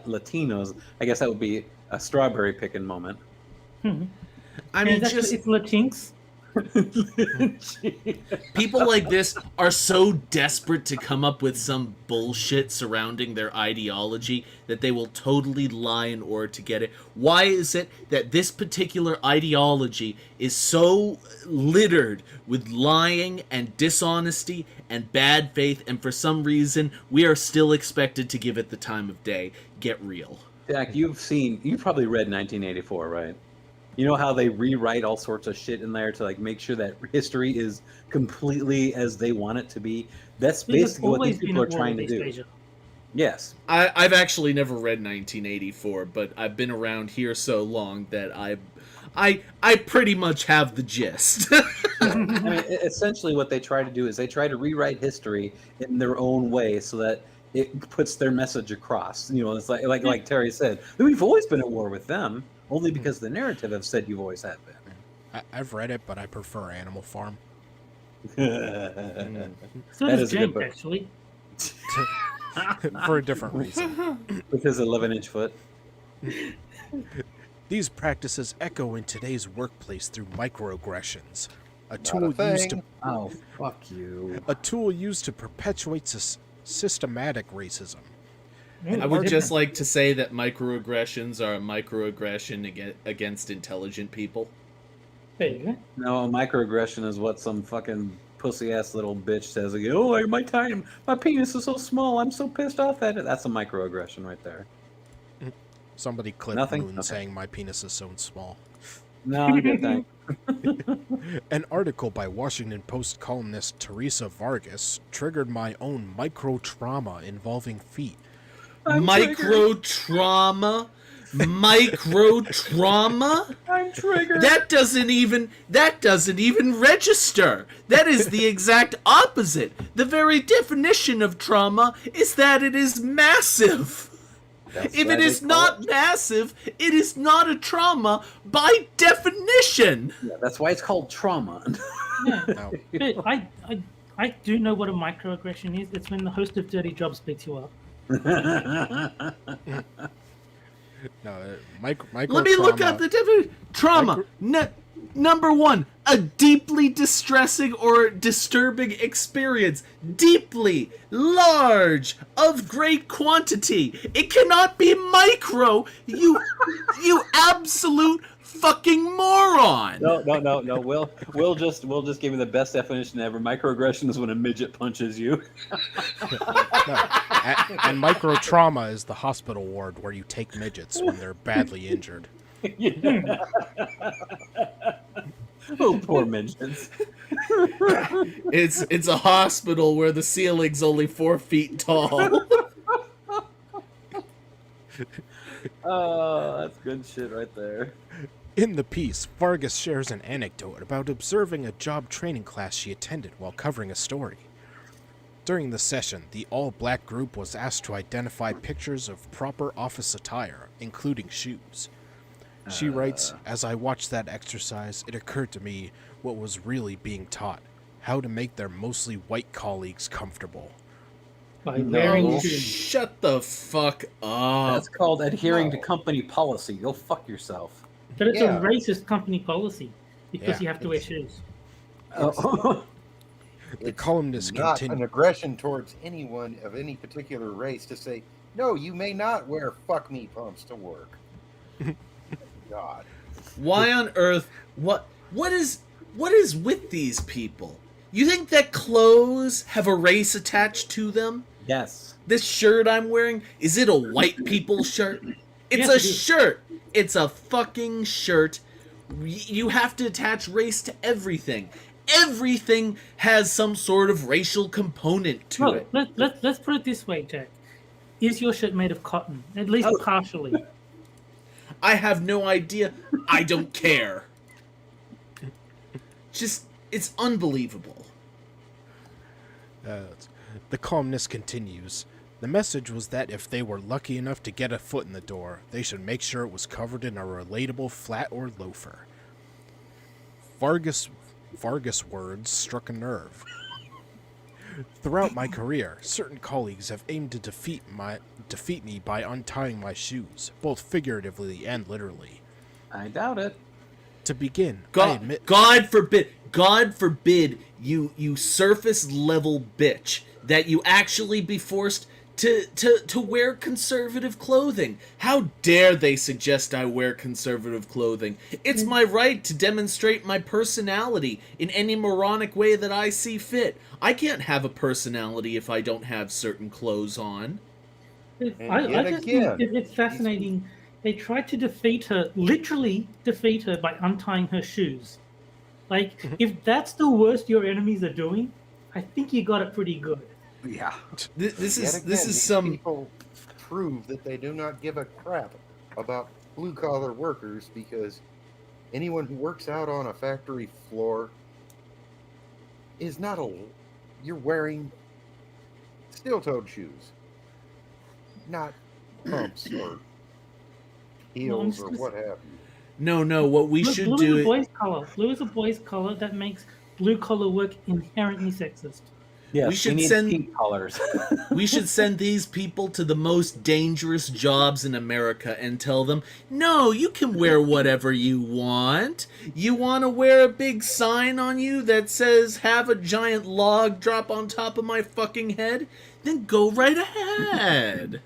Latinos, I guess that would be a strawberry picking moment. I mean, It's Latinx. people like this are so desperate to come up with some bullshit surrounding their ideology that they will totally lie in order to get it. Why is it that this particular ideology is so littered with lying and dishonesty and bad faith, and for some reason we are still expected to give it the time of day? Get real. Jack, you've probably read 1984, right? You know how they rewrite all sorts of shit in there to like make sure that history is completely as they want it to be. That's basically what these people are trying to do. Asia. Yes. I've actually never read 1984, but I've been around here so long that I pretty much have the gist. I mean, essentially what they try to do is they try to rewrite history in their own way so that it puts their message across. You know, it's like Terry said, we've always been at war with them, only because the narrative have said you've always have been. I've read it, but I prefer Animal Farm. So That does is a good Jake, book. actually. For a different reason. With his 11-inch foot. These practices echo in today's workplace through microaggressions, a Not tool a used to thing. Oh, fuck you. perpetuate systematic racism. I would just like to say that microaggressions are a microaggression against intelligent people. There you go. No, a microaggression is what some fucking pussy-ass little bitch says. Like, oh, my penis is so small, I'm so pissed off at it. That's a microaggression right there. Somebody clipped Nothing? Moon Okay. saying my penis is so small. No, I'm good, thanks. An article by Washington Post columnist Teresa Vargas triggered my own micro-trauma involving feet. Micro trauma? I'm triggered. That doesn't even register. That is the exact opposite. The very definition of trauma is that it is massive. That's If why it they is call not massive, it is not a trauma by definition. Yeah, that's why it's called trauma. Yeah. Now, But I do know what a microaggression is. It's when the host of Dirty Jobs picks you up. micro Let me look up the definition. Trauma. Number one, a deeply distressing or disturbing experience. Deeply, large, of great quantity. It cannot be micro. You absolute fucking moron. No. We'll just give you the best definition ever. Microaggression is when a midget punches you. No. And micro trauma is the hospital ward where you take midgets when they're badly injured. Oh, poor midgets. It's a hospital where the ceiling's only 4 feet tall. Oh, that's good shit right there. In the piece, Vargas shares an anecdote about observing a job training class she attended while covering a story. During the session, the all-black group was asked to identify pictures of proper office attire, including shoes. She writes, "As I watched that exercise, it occurred to me what was really being taught, how to make their mostly white colleagues comfortable." By wearing Oh, shoes. shut the fuck up. That's called adhering to company policy. Go fuck yourself. But it's Yeah. a racist company policy because Yeah, you have to wear shoes. Oh. The columnist not continued. an aggression towards anyone of any particular race to say, no, you may not wear fuck me pumps to work. God. Why on earth? What is with these people? You think that clothes have a race attached to them? Yes. This shirt I'm wearing, is it a white people shirt? It's Yes, a it is. shirt. It's a fucking shirt. You have to attach race to everything. Everything has some sort of racial component to Well, it. let's put it this way, Jack. Is your shirt made of cotton? At least Oh. partially. I have no idea. I don't care. Just, it's unbelievable. The columnist continues. The message was that if they were lucky enough to get a foot in the door, they should make sure it was covered in a relatable flat or loafer. Vargas words struck a nerve. Throughout my career, certain colleagues have aimed to defeat me by untying my shoes, both figuratively and literally. I doubt it. To begin, I admit God forbid you surface level bitch that you actually be forced to wear conservative clothing. How dare they suggest I wear conservative clothing? It's my right to demonstrate my personality in any moronic way that I see fit. I can't have a personality if I don't have certain clothes on. And I yet just again, think it's fascinating. They tried to defeat her, literally defeat her by untying her shoes. Like, if that's the worst your enemies are doing, I think you got it pretty good. Yeah. This Yet is again, this is these some people prove that they do not give a crap about blue collar workers because anyone who works out on a factory floor is not you're wearing steel-toed shoes, not pumps or heels or what have you. no. What we should Blue do. is a boy's color. Blue is a boy's color. That makes blue collar work inherently sexist. Yes, We should need send- pink colors. We should send these people to the most dangerous jobs in America and tell them, no, you can wear whatever you want. You want to wear a big sign on you that says, have a giant log drop on top of my fucking head? Then go right ahead.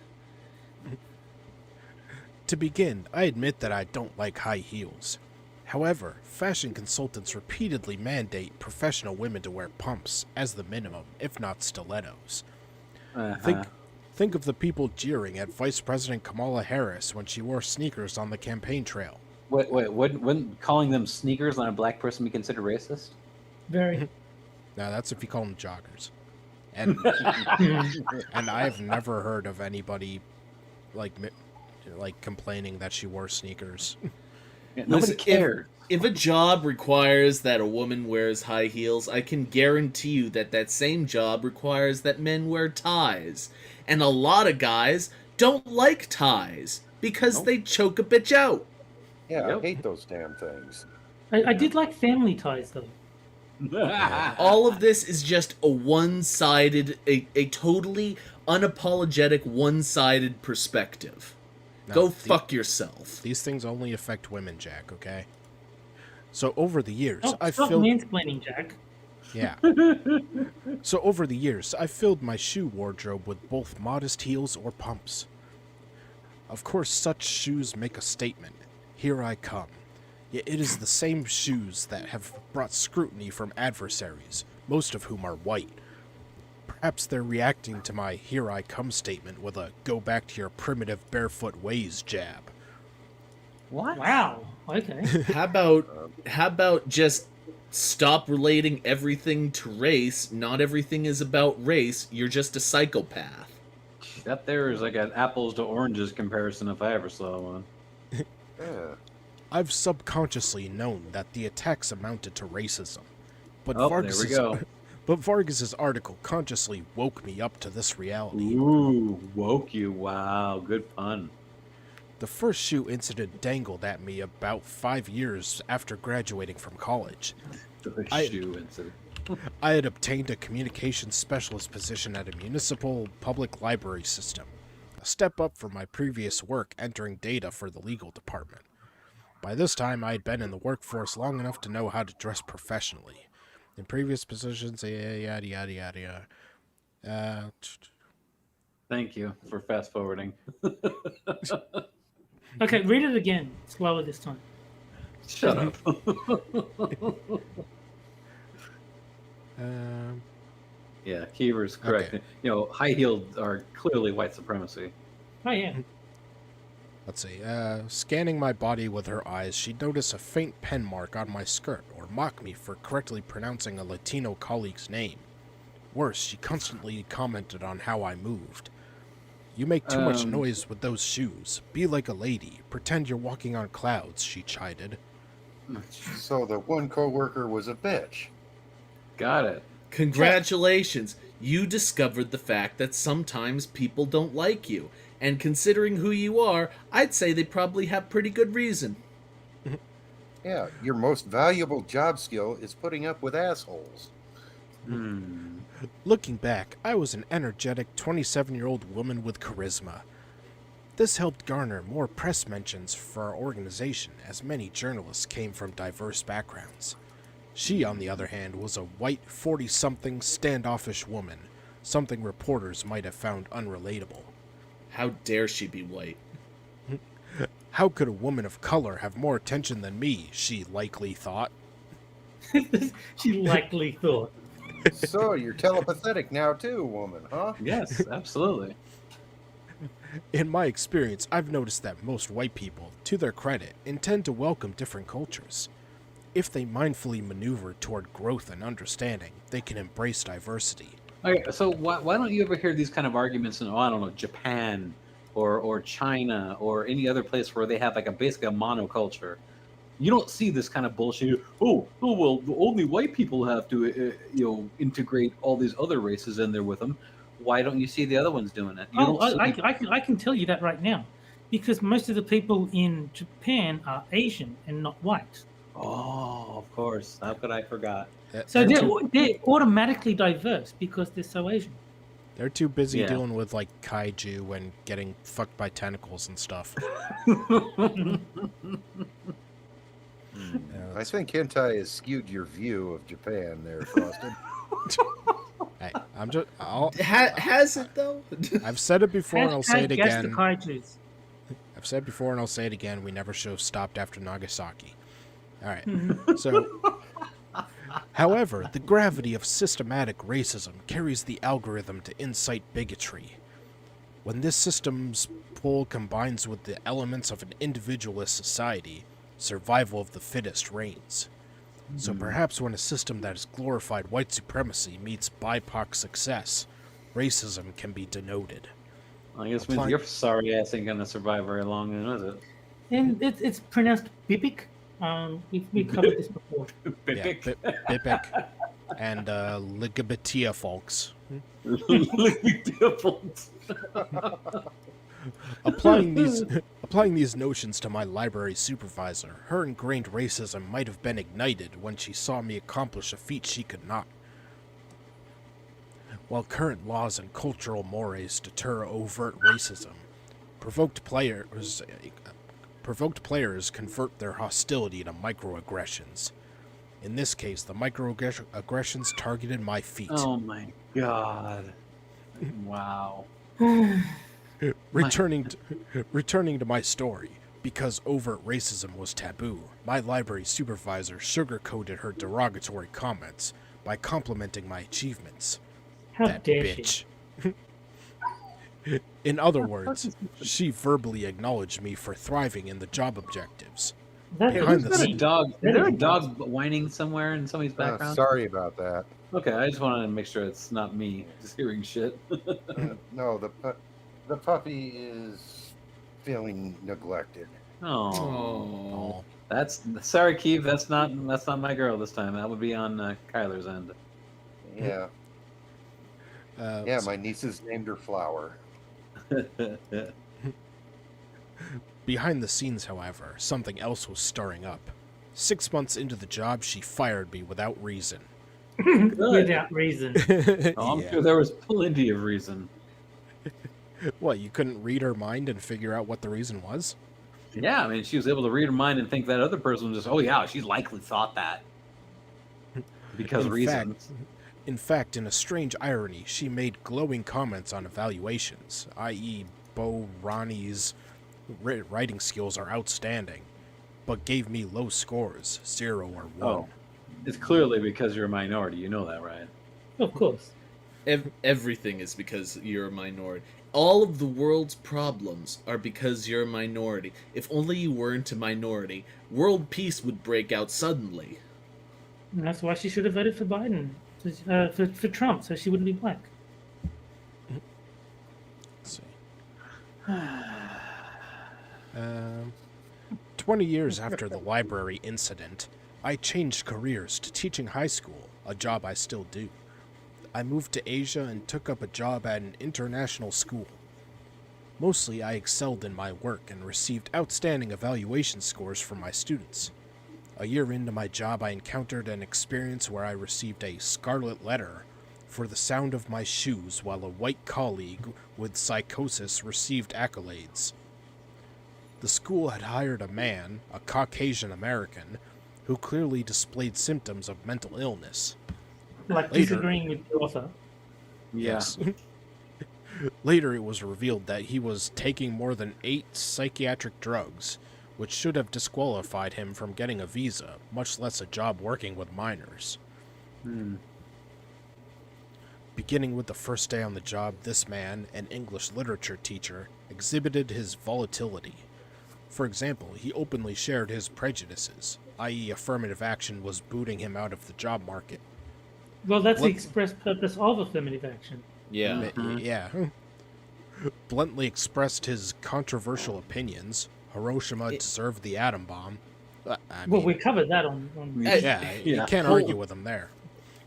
To begin, I admit that I don't like high heels. However, fashion consultants repeatedly mandate professional women to wear pumps as the minimum, if not stilettos. Think of the people jeering at Vice President Kamala Harris when she wore sneakers on the campaign trail. Wait, wouldn't calling them sneakers on a black person be considered racist? Very. Now that's if you call them joggers. And and I have never heard of anybody like complaining that she wore sneakers. Yeah, nobody Listen, cared. If a job requires that a woman wears high heels, I can guarantee you that that same job requires that men wear ties. And a lot of guys don't like ties because they choke a bitch out. Yeah, Yep. I hate those damn things. I did like family ties though. All of this is just a one-sided, a totally unapologetic one-sided perspective. Now, Go fuck yourself. These things only affect women, Jack, okay? So over the years, Oh, I've stop filled... mansplaining, Jack. Yeah. So over the years, I've filled my shoe wardrobe with both modest heels or pumps. Of course, such shoes make a statement. Here I come. Yet it is the same shoes that have brought scrutiny from adversaries, most of whom are white. Perhaps they're reacting to my "here I come" statement with a "go back to your primitive barefoot ways" jab. What? Wow. Okay. How about just stop relating everything to race? Not everything is about race. You're just a psychopath. That there is like an apples to oranges comparison if I ever saw one. Yeah. I've subconsciously known that the attacks amounted to racism, but Oh, there we go. But Vargas's article consciously woke me up to this reality. Ooh, woke you. Wow, good pun. The first shoe incident dangled at me about 5 years after graduating from college. The I- shoe incident. I had obtained a communications specialist position at a municipal public library system, a step up from my previous work entering data for the legal department. By this time, I had been in the workforce long enough to know how to dress professionally. In previous positions, yada yada yada yada. Thank you for fast forwarding. Okay, read it again. Slower this time. Shut up. Yeah, Kiever's correct. Okay. You know, high heeled are clearly white supremacy. Oh yeah. Let's see. Scanning my body with her eyes, she'd notice a faint pen mark on my skirt, or mock me for correctly pronouncing a Latino colleague's name. Worse, she constantly commented on how I moved. "You make too much noise with those shoes. Be like a lady. Pretend you're walking on clouds," she chided. So the one coworker was a bitch. Got it. Congratulations! You discovered the fact that sometimes people don't like you. And considering who you are, I'd say they probably have pretty good reason. Yeah, your most valuable job skill is putting up with assholes. Looking back, I was an energetic 27-year-old woman with charisma. This helped garner more press mentions for our organization, as many journalists came from diverse backgrounds. She, on the other hand, was a white 40-something standoffish woman, something reporters might have found unrelatable. How dare she be white? How could a woman of color have more attention than me, she likely thought. She likely thought. So you're telepathetic now too, woman, huh? Yes, absolutely. In my experience, I've noticed that most white people, to their credit, intend to welcome different cultures. If they mindfully maneuver toward growth and understanding, they can embrace diversity. Okay, so why don't you ever hear these kind of arguments in, I don't know, Japan or China or any other place where they have like basically a monoculture? You don't see this kind of bullshit. Oh well, only white people have to integrate all these other races in there with them. Why don't you see the other ones doing it? I can tell you that right now, because most of the people in Japan are Asian and not white. Oh, of course. How could I forgot? So they're automatically diverse because they're so Asian. They're too busy dealing with, like, kaiju and getting fucked by tentacles and stuff. I think hentai has skewed your view of Japan there, Frosted. Hey, Has it, though? I've said it before and I'll say it Guess the again. kaijus. I've said before and I'll say it again. We never should have stopped after Nagasaki. All right. Mhm. So, however, the gravity of systematic racism carries the algorithm to incite bigotry. When this system's pull combines with the elements of an individualist society, survival of the fittest reigns. So perhaps when a system that has glorified white supremacy meets BIPOC success, racism can be denoted. I guess means your sorry ass ain't gonna survive very long, then, is it? And it's pronounced Bibic. We covered this before. Bibic. Yeah, BIPOC and Ligabetia folks. Applying these notions to my library supervisor, her ingrained racism might have been ignited when she saw me accomplish a feat she could not. While current laws and cultural mores deter overt racism, provoked players convert their hostility to microaggressions. In this case, the microaggressions targeted my feet. Oh my god. Wow. Returning to my story, Because overt racism was taboo, my library supervisor sugarcoated her derogatory comments by complimenting my achievements. How That dare bitch. In other words, she verbally acknowledged me for thriving in the job objectives. That Behind Is the there a scenes. dog? Is there a dog whining somewhere in somebody's background? Sorry about that. Okay, I just wanted to make sure it's not me just hearing shit. No, the puppy is feeling neglected. Oh, Oh. that's sorry, Keith. That's not my girl this time. That would be on Kyler's end. Yeah, yeah. My nieces named her Flower. Behind the scenes, however, something else was stirring up. 6 months into the job, she fired me without reason. without reason. I'm Yeah. sure there was plenty of reason. What, you couldn't read her mind and figure out what the reason was? Yeah, I mean, she was able to read her mind and think that other person was just, oh yeah, she likely thought that because In reasons. In fact, in a strange irony, she made glowing comments on evaluations, i.e. Bo Ronnie's writing skills are outstanding, but gave me low scores, 0 or 1. Oh, it's clearly because you're a minority. You know that, right? Of course. Everything is because you're a minority. All of the world's problems are because you're a minority. If only you weren't a minority, world peace would break out suddenly. And that's why she should have voted for Biden, for Trump, so she wouldn't be black. Let's see. 20 years after the library incident, I changed careers to teaching high school, a job I still do. I moved to Asia and took up a job at an international school. Mostly, I excelled in my work and received outstanding evaluation scores from my students. A year into my job, I encountered an experience where I received a scarlet letter for the sound of my shoes while a white colleague with psychosis received accolades. The school had hired a man, a Caucasian American, who clearly displayed symptoms of mental illness. Like Later. disagreeing with the author. Yes. Later, it was revealed that he was taking more than 8 psychiatric drugs, which should have disqualified him from getting a visa, much less a job working with minors. Beginning with the first day on the job, this man, an English literature teacher, exhibited his volatility. For example, he openly shared his prejudices, i.e. affirmative action was booting him out of the job market. Well, that's the What- express purpose of affirmative action. Yeah. Yeah. Bluntly expressed his controversial opinions. Hiroshima deserved the atom bomb. I Well, mean, we covered that on yeah, you Yeah. can't argue with him there.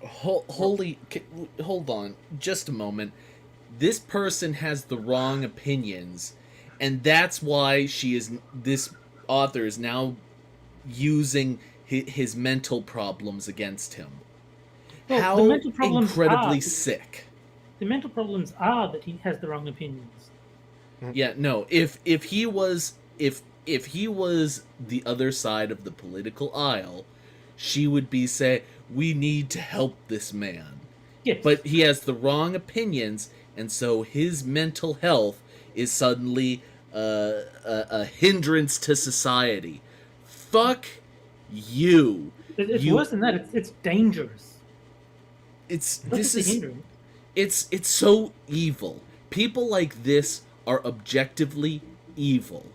Hold on, just a moment. This person has the wrong opinions, and that's why this author is now using his mental problems against him. Well, How the mental problems incredibly are- sick. The mental problems are that he has the wrong opinions. Yeah, no. If he was the other side of the political aisle, she would be saying, "We need to help this man." Yes. But he has the wrong opinions, and so his mental health is suddenly a hindrance to society. Fuck you. It's you- worse than that. It's dangerous. It's Not this just a is hindrance. it's so evil. People like this are objectively evil.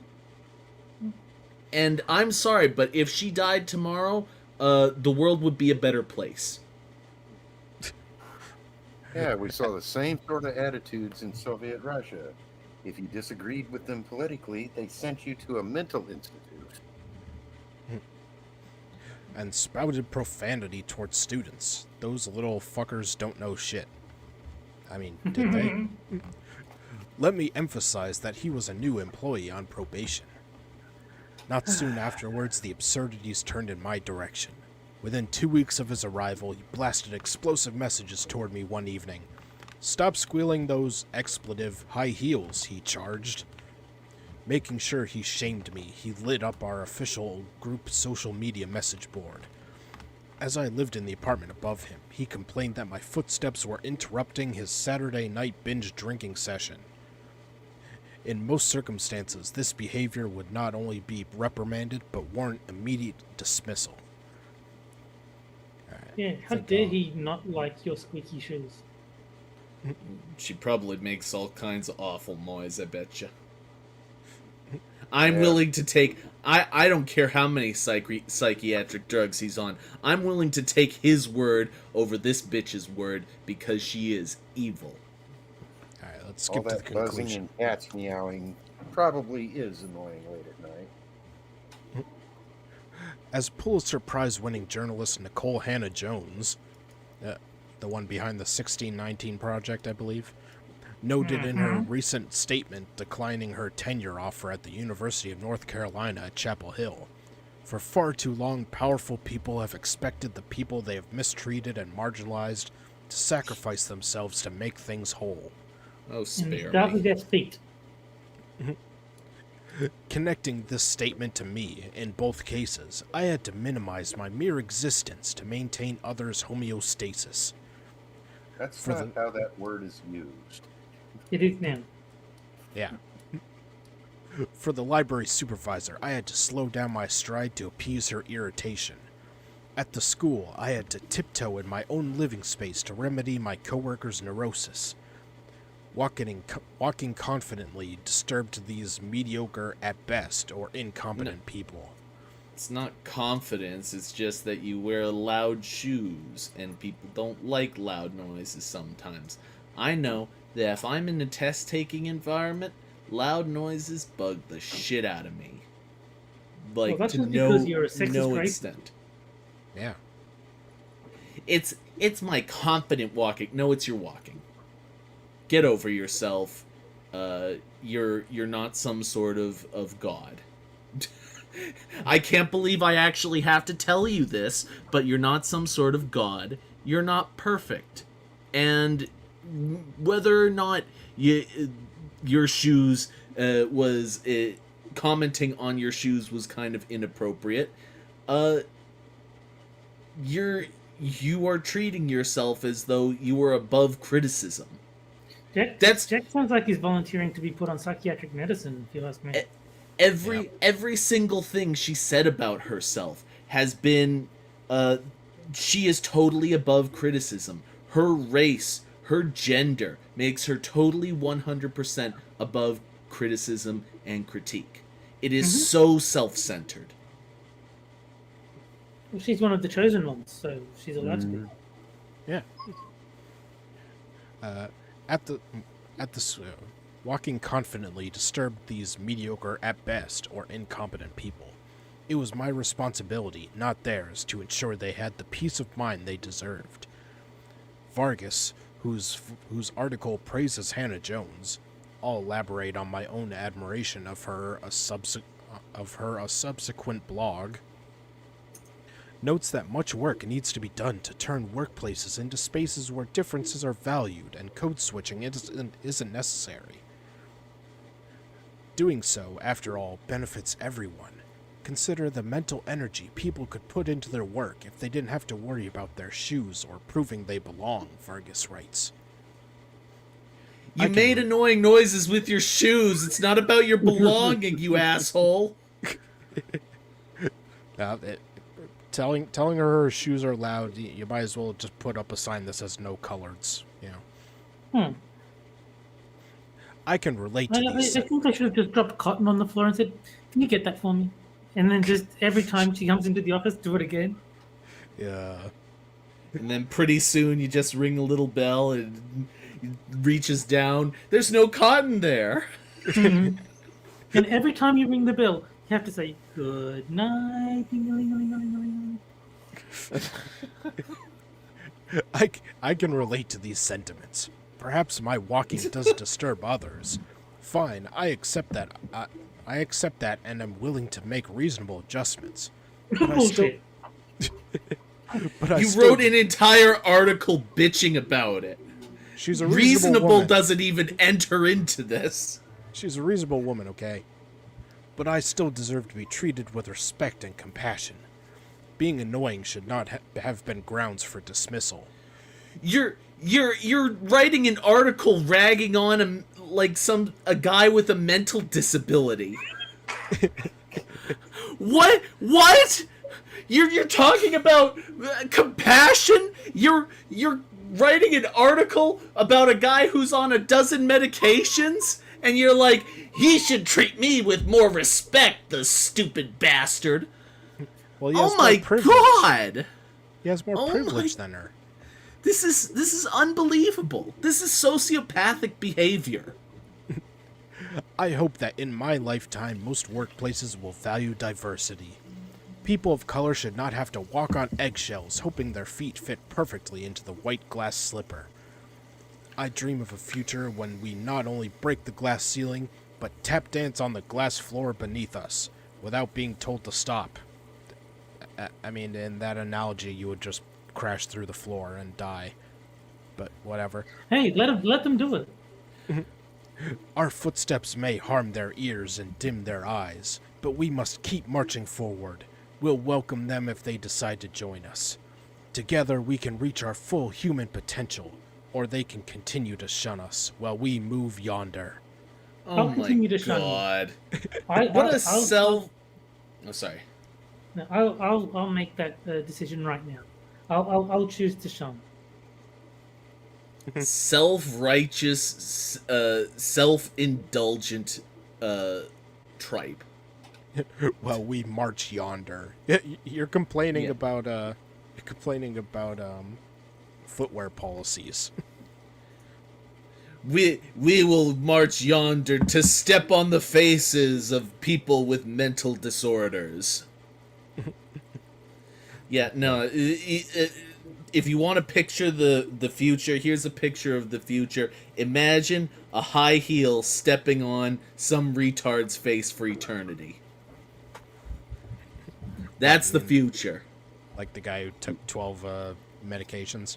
And I'm sorry, but if she died tomorrow, the world would be a better place. Yeah, we saw the same sort of attitudes in Soviet Russia. If you disagreed with them politically, they sent you to a mental institute. And spouted profanity towards students. Those little fuckers don't know shit. I mean, did they? Let me emphasize that he was a new employee on probation. Not soon afterwards, the absurdities turned in my direction. Within 2 weeks of his arrival, he blasted explosive messages toward me one evening. "Stop squealing those expletive high heels," he charged. Making sure he shamed me, he lit up our official group social media message board. As I lived in the apartment above him, he complained that my footsteps were interrupting his Saturday night binge drinking session. In most circumstances, this behavior would not only be reprimanded, but warrant immediate dismissal. Yeah, how dare he not like your squeaky shoes? She probably makes all kinds of awful noise, I betcha. I'm willing to take... I don't care how many psychiatric drugs he's on. I'm willing to take his word over this bitch's word because she is evil. Alright, let's skip All to the that buzzing conclusion. and cats meowing probably is annoying late at night. As Pulitzer Prize-winning journalist Nicole Hannah-Jones, the one behind the 1619 Project, I believe, noted in her recent statement declining her tenure offer at the University of North Carolina at Chapel Hill. For far too long, powerful people have expected the people they have mistreated and marginalized to sacrifice themselves to make things whole. Oh, spare Start me. with their feet. Connecting this statement to me, in both cases, I had to minimize my mere existence to maintain others' homeostasis. That's For not how that word is used. It is now. Yeah. For the library supervisor, I had to slow down my stride to appease her irritation. At the school, I had to tiptoe in my own living space to remedy my coworkers' neurosis. Walking confidently disturbed these mediocre at best or incompetent people. It's not confidence, it's just that you wear loud shoes, and people don't like loud noises sometimes. I know that if I'm in a test-taking environment, loud noises bug the shit out of me. Like, Well, that's to just no, because you're a sexist no racist. extent. Yeah. It's my confident walking. No, it's your walking. Get over yourself. You're not some sort of god. I can't believe I actually have to tell you this, but you're not some sort of god. You're not perfect. And whether or not your shoes commenting on your shoes was kind of inappropriate, you are treating yourself as though you are above criticism. Jack sounds like he's volunteering to be put on psychiatric medicine, if you ask me. Every single thing she said about herself has been she is totally above criticism. Her race, her gender makes her totally 100% above criticism and critique. It is so self-centered. Well, she's one of the chosen ones, so she's allowed to be. Yeah. Walking confidently disturbed these mediocre at best or incompetent people. It was my responsibility, not theirs, to ensure they had the peace of mind they deserved. Vargas, whose article praises Hannah-Jones, I'll elaborate on my own admiration of her a subsequent blog, notes that much work needs to be done to turn workplaces into spaces where differences are valued and code switching isn't necessary. Doing so, after all, benefits everyone. Consider the mental energy people could put into their work if they didn't have to worry about their shoes or proving they belong, Vargas writes. You made annoying noises with your shoes. It's not about your belonging, you asshole. Telling her shoes are loud, you might as well just put up a sign that says no coloreds, you know. I can relate to these. I think I should have just dropped cotton on the floor and said, "Can you get that for me?" And then just every time she comes into the office, do it again. Yeah. And then pretty soon you just ring a little bell and it reaches down. There's no cotton there. And every time you ring the bell, you have to say, "Good night." Ding-a-ling-a-ling-a-ling-a-ling. I can relate to these sentiments. Perhaps my walking does disturb others. Fine, I accept that. I accept that, and am willing to make reasonable adjustments. But I still. You wrote an entire article bitching about it. She's a reasonable woman. Doesn't even enter into this. She's a reasonable woman, okay? But I still deserve to be treated with respect and compassion. Being annoying should not have been grounds for dismissal. You're writing an article ragging on like a guy with a mental disability. What? You're talking about compassion? You're writing an article about a guy who's on a dozen medications, and you're like, he should treat me with more respect, the stupid bastard. Well, he has oh my more privilege. God! He has more privilege than her. This is unbelievable. This is sociopathic behavior. I hope that in my lifetime, most workplaces will value diversity. People of color should not have to walk on eggshells, hoping their feet fit perfectly into the white glass slipper. I dream of a future when we not only break the glass ceiling, but tap dance on the glass floor beneath us, without being told to stop. I mean, in that analogy, you would just crash through the floor and die. But whatever. Hey, let them do it. Our footsteps may harm their ears and dim their eyes, but we must keep marching forward. We'll welcome them if they decide to join us. Together we can reach our full human potential, or they can continue to shun us while we move yonder. Oh I'll continue to shun you. God! What What a self. Oh, sorry. No, I'll make that decision right now. I'll choose to shun. Self-righteous, self-indulgent tripe. Well, we march yonder. You're complaining about footwear policies. We will march yonder to step on the faces of people with mental disorders. Yeah, no. If you want to picture the future, here's a picture of the future. Imagine a high heel stepping on some retard's face for eternity. That's the future. Like the guy who took 12 medications.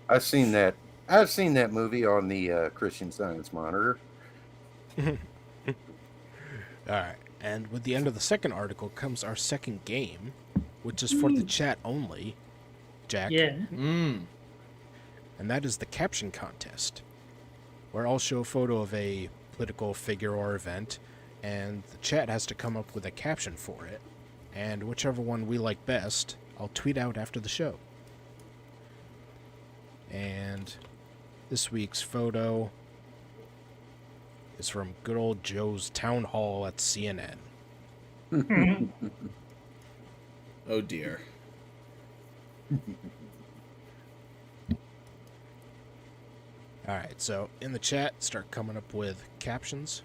I've seen that movie on the Christian Science Monitor. Alright, and with the end of the second article comes our second game, which is for the chat only, Jack. Yeah. And that is the caption contest, where I'll show a photo of a political figure or event, and the chat has to come up with a caption for it, and whichever one we like best, I'll tweet out after the show. And this week's photo is from good old Joe's town hall at CNN. Oh dear. Alright, so in the chat, start coming up with captions.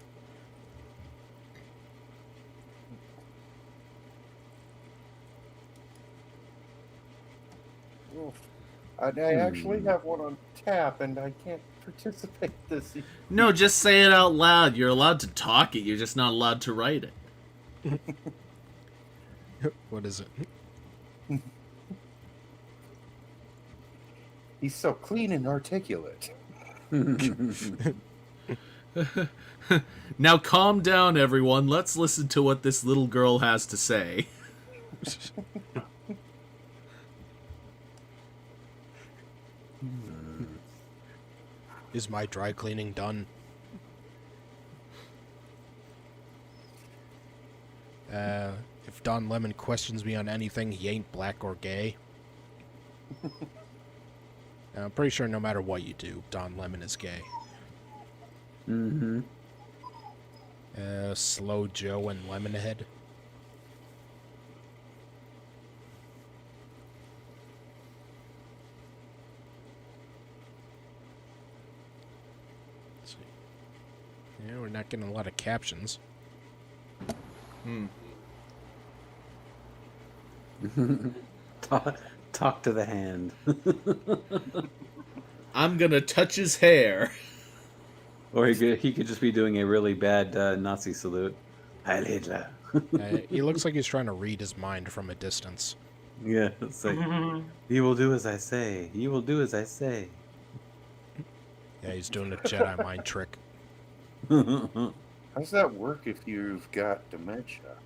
I actually have one on tap, and I can't participate this. No, just say it out loud. You're allowed to talk it. You're just not allowed to write it. What is it? He's so clean and articulate. Now calm down, everyone. Let's listen to what this little girl has to say. Is my dry cleaning done? If Don Lemon questions me on anything, he ain't black or gay. I'm pretty sure no matter what you do, Don Lemon is gay. Mm-hmm. Slow Joe and Lemonhead. Let's see. Yeah, we're not getting a lot of captions. Talk to the hand. I'm gonna touch his hair. Or he could just be doing a really bad Nazi salute. Heil Hitler. He looks like he's trying to read his mind from a distance. Yeah, it's like, he will do as I say. He will do as I say. Yeah, he's doing a Jedi mind trick. How's that work if you've got dementia?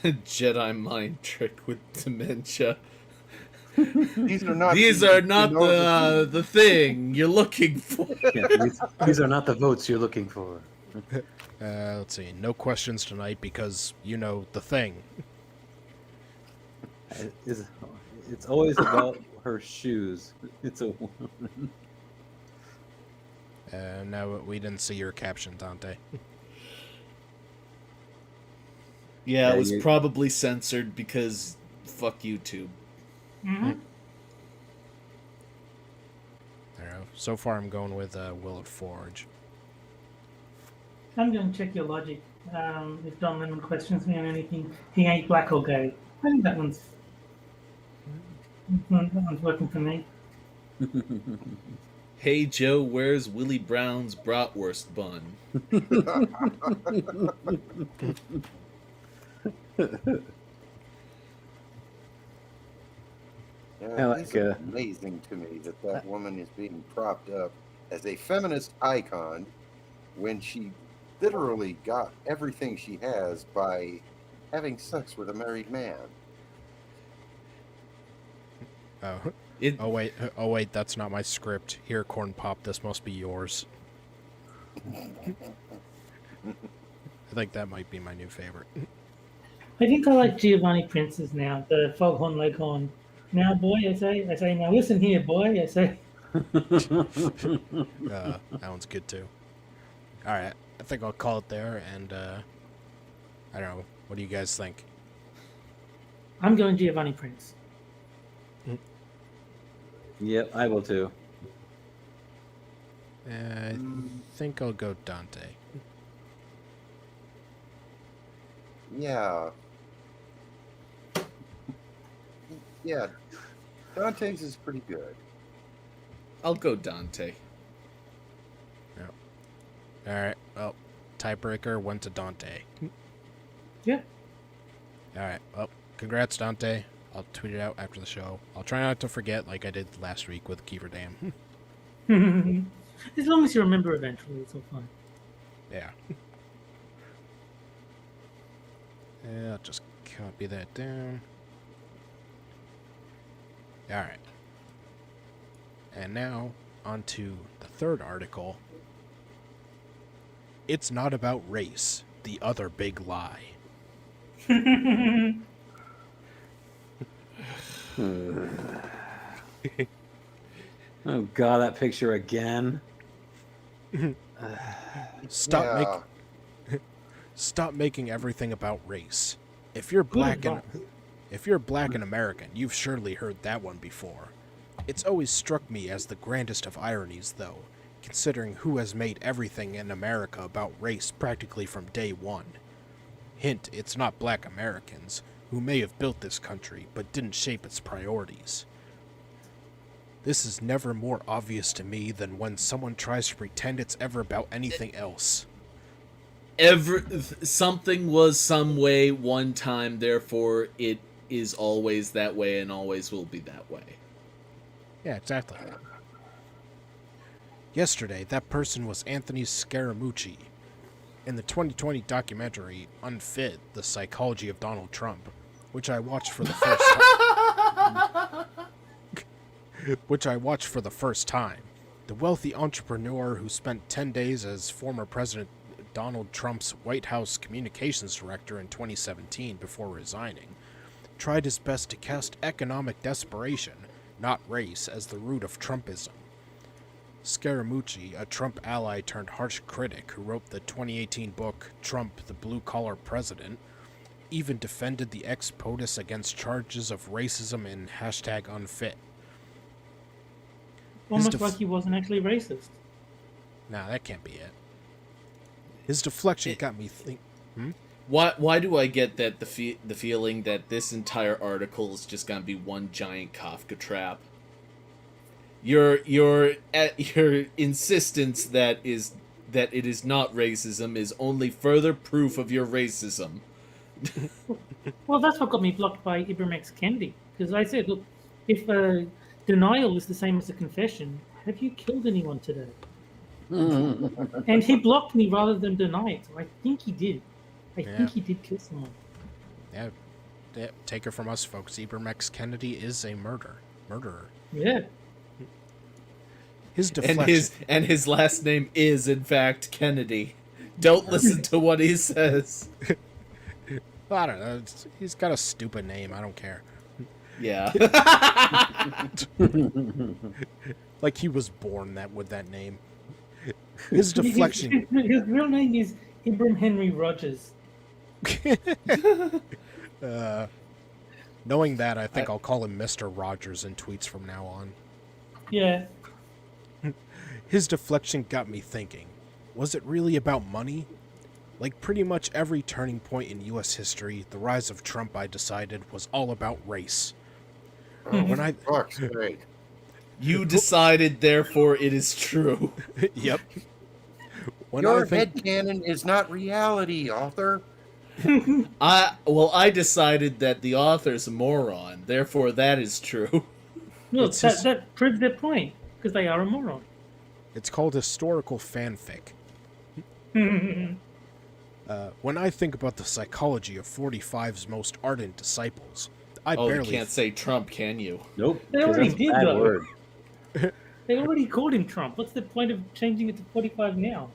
Jedi mind trick with dementia. These are not. These are not the thing you're looking for. Yeah, these are not the votes you're looking for. Let's see. No questions tonight because you know the thing. It's always about her shoes. It's a woman. No, we didn't see your caption, Dante. Yeah, it was probably censored because fuck YouTube. Mm-hmm. I don't know. So far, I'm going with Willard Forge. I'm going to check your logic. If Don Lemon questions me on anything, he ain't black or gay. I think that one's working for me. Hey Joe, where's Willie Brown's bratwurst bun? It's amazing to me that woman is being propped up as a feminist icon when she literally got everything she has by having sex with a married man. Oh wait, that's not my script. Here, Corn Pop, this must be yours. I think that might be my new favorite. I think I like Giovanni Prince's now, the Foghorn Leghorn. Now, boy, I say, now listen here, boy, I say. That one's good too. Alright, I think I'll call it there, and I don't know, what do you guys think? I'm going Giovanni Prince. Yep, I will too. I think I'll go Dante. Yeah. Yeah, Dante's is pretty good. I'll go Dante. Yeah. Alright, well, tiebreaker went to Dante. Yeah. Alright, well, congrats, Dante. I'll tweet it out after the show. I'll try not to forget like I did last week with Kiefer Dam. As long as you remember eventually, it's all fine. Yeah. Yeah, I'll just copy that down. Alright. And now, on to the third article. It's not about race, the other big lie. Oh god, that picture again. Stop making everything about race. If you're black and American, you've surely heard that one before. It's always struck me as the grandest of ironies, though, considering who has made everything in America about race practically from day one. Hint, it's not black Americans, who may have built this country, but didn't shape its priorities. This is never more obvious to me than when someone tries to pretend it's ever about anything else. Something was some way one time, therefore it is always that way and always will be that way. Yeah, exactly. Yesterday, that person was Anthony Scaramucci. In the 2020 documentary, Unfit, The Psychology of Donald Trump, which I watched for the first time, the wealthy entrepreneur who spent 10 days as former President Donald Trump's White House communications director in 2017 before resigning, tried his best to cast economic desperation, not race, as the root of Trumpism. Scaramucci, a Trump ally turned harsh critic who wrote the 2018 book Trump, the Blue-Collar President, even defended the ex-POTUS against charges of racism in #unfit. Almost like he wasn't actually racist. Nah, that can't be it. His deflection got me thinking. Why do I get that the feeling that this entire article is just gonna be one giant Kafka trap? Your insistence that it is not racism is only further proof of your racism. Well, that's what got me blocked by Ibram X. Kendi. Because I said, look, if denial is the same as a confession, have you killed anyone today? And he blocked me rather than deny it. So I think he did. I think he did kill someone. Yeah, take it from us, folks. Ibram X. Kennedy is a murder. murderer. Yeah. His deflection. And his last name is in fact Kennedy. Don't listen to what he says. I don't know. He's got a stupid name. I don't care. Yeah. Like he was born with that name. His deflection. His real name is Ibram Henry Rogers. Knowing that, I think I'll call him Mr. Rogers in tweets from now on. Yeah. His deflection got me thinking. Was it really about money? Like pretty much every turning point in U.S. history, the rise of Trump, I decided, was all about race. When I Fuck's sake. You decided, therefore it is true. Yep. When Your I think, headcanon is not reality, author. I decided that the author's a moron, therefore that is true. Look, that proves their point, because they are a moron. it's called historical fanfic. When I think about the psychology of 45's most ardent disciples, I You barely can't say Trump, can you? Nope. They 'cause already that's a did, bad though. word. They already called him Trump. What's the point of changing it to 45 now?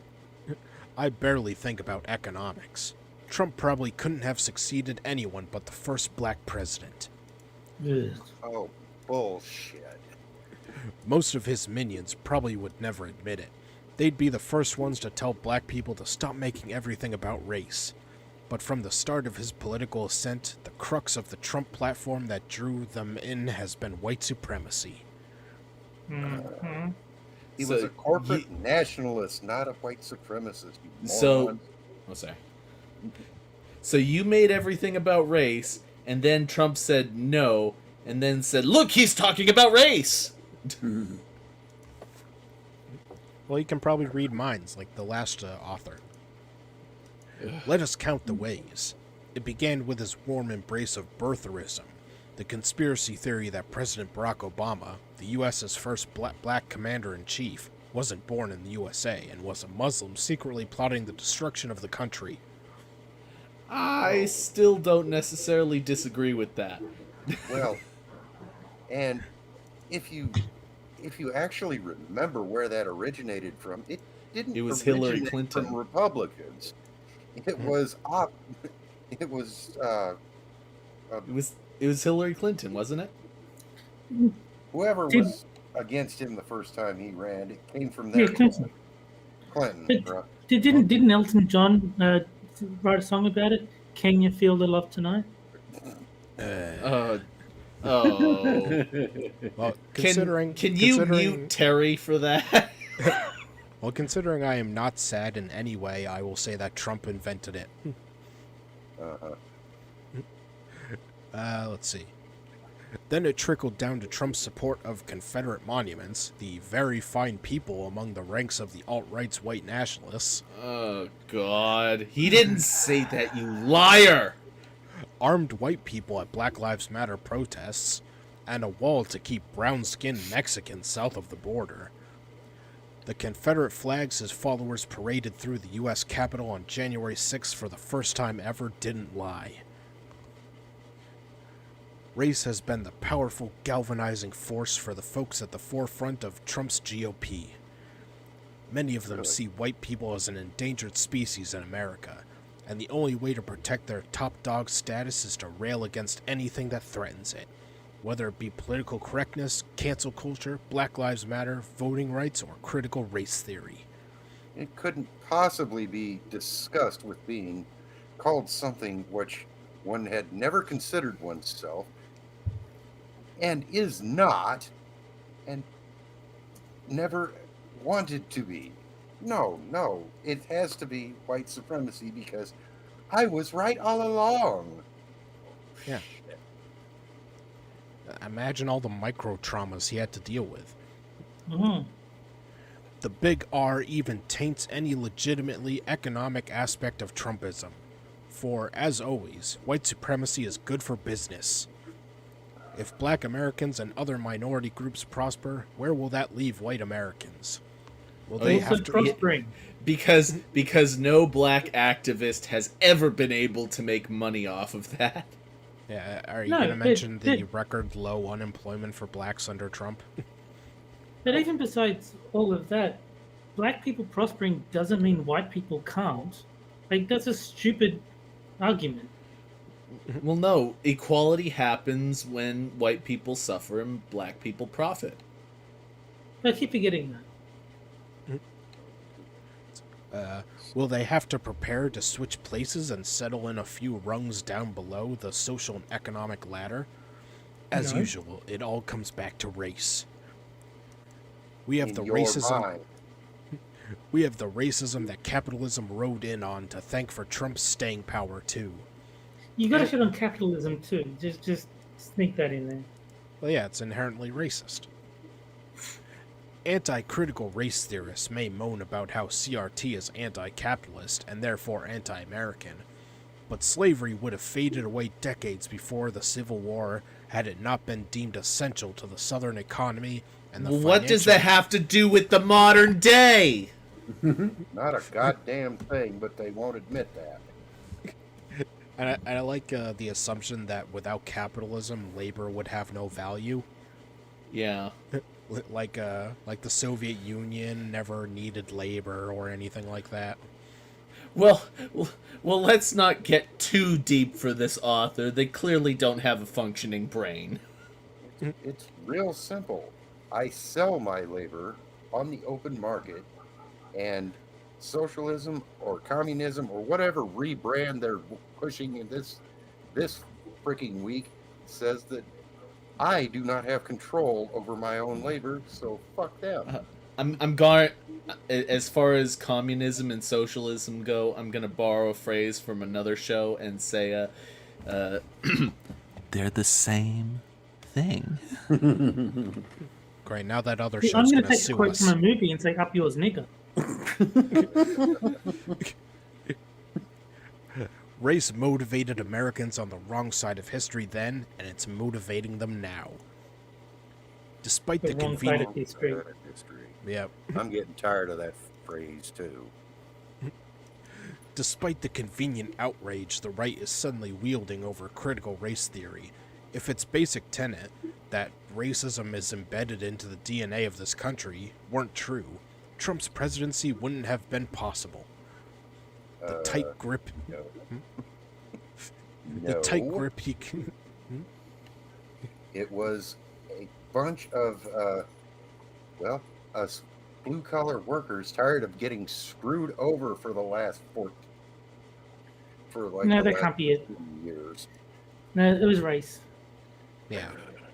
I barely think about economics. Trump probably couldn't have succeeded anyone but the first black president. Ugh. Oh, bullshit. Most of his minions probably would never admit it. They'd be the first ones to tell black people to stop making everything about race. But from the start of his political ascent, the crux of the Trump platform that drew them in has been white supremacy. Mhm. He So was a corporate nationalist, not a white supremacist. You So- moron. Oh, sorry. So you made everything about race, and then Trump said no, and then said, "Look, he's talking about race." Well, you can probably read minds like the last author. Let us count the ways. It began with his warm embrace of birtherism, the conspiracy theory that President Barack Obama, the U.S.'s first black commander-in-chief, wasn't born in the USA and was a Muslim secretly plotting the destruction of the country. I still don't necessarily disagree with that. Well, and if you actually remember where that originated from, it didn't. It was Hillary originate Clinton. from Republicans. It was It was It was Hillary Clinton, wasn't it? whoever Did- was against him the first time he ran. It came from Yeah, there. Clinton. Clinton. But- Right? Didn't Elton John write a song about it? Can you feel the love tonight? Oh. Well, considering Can you mute Terry for that? Well, considering I am not sad in any way, I will say that Trump invented it. Uh-huh. Let's see. Then it trickled down to Trump's support of Confederate monuments, the very fine people among the ranks of the alt-right's white nationalists, Oh, God. He didn't say that, you liar! armed white people at Black Lives Matter protests, and a wall to keep brown-skinned Mexicans south of the border. The Confederate flags his followers paraded through the U.S. Capitol on January 6th for the first time ever didn't lie. Race has been the powerful galvanizing force for the folks at the forefront of Trump's GOP. Many of them Really? see white people as an endangered species in America, and the only way to protect their top dog status is to rail against anything that threatens it, whether it be political correctness, cancel culture, Black Lives Matter, voting rights, or critical race theory. It couldn't possibly be discussed with being called something which one had never considered oneself and is not and never wanted to be. No, it has to be white supremacy because I was right all along. Yeah. Imagine all the micro traumas he had to deal with. Mhm. The big R even taints any legitimately economic aspect of Trumpism. For, as always, white supremacy is good for business. If black Americans and other minority groups prosper, where will that leave white Americans? Will they Also have to... prospering. Because no black activist has ever been able to make money off of that. Yeah, are you No, going to mention the it- record low unemployment for blacks under Trump? But even besides all of that, black people prospering doesn't mean white people can't. Like, that's a stupid argument. Well, no, equality happens when white people suffer and black people profit. I keep forgetting that. Will they have to prepare to switch places and settle in a few rungs down below the social and economic ladder? As No. usual, it all comes back to race. We have In the your racism. mind. We have the racism that capitalism rode in on to thank for Trump's staying power too. You got to shit on capitalism too. Just sneak that in there. Well, yeah, it's inherently racist. Anti-critical race theorists may moan about how CRT is anti-capitalist and therefore anti-American, but slavery would have faded away decades before the Civil War had it not been deemed essential to the Southern economy and the What does that have to do with the modern day? Not a goddamn thing, but they won't admit that. And I like the assumption that without capitalism, labor would have no value. Yeah. Like the Soviet Union never needed labor or anything like that. Well, let's not get too deep for this author. They clearly don't have a functioning brain. It's real simple. I sell my labor on the open market, and socialism or communism or whatever rebrand they're pushing in this freaking week says that I do not have control over my own labor, so fuck them. I'm going, as far as communism and socialism go, I'm gonna borrow a phrase from another show and say, they're the same thing. Great, now that other I'm show's going to gonna take a sue quote us. from a movie and say, "Up yours, nigger." Race motivated Americans on the wrong side of history then, and it's motivating them now. Despite The the wrong side convenient... of history. History. Yep. I'm getting tired of that phrase too. Despite the convenient outrage the right is suddenly wielding over critical race theory, if its basic tenet, that racism is embedded into the DNA of this country, weren't true, Trump's presidency wouldn't have been possible. The tight grip... No. The No. tight grip he can... It was a bunch of, us blue-collar workers tired of getting screwed over for the last No, that can't be it. years. No, it was race. Yeah.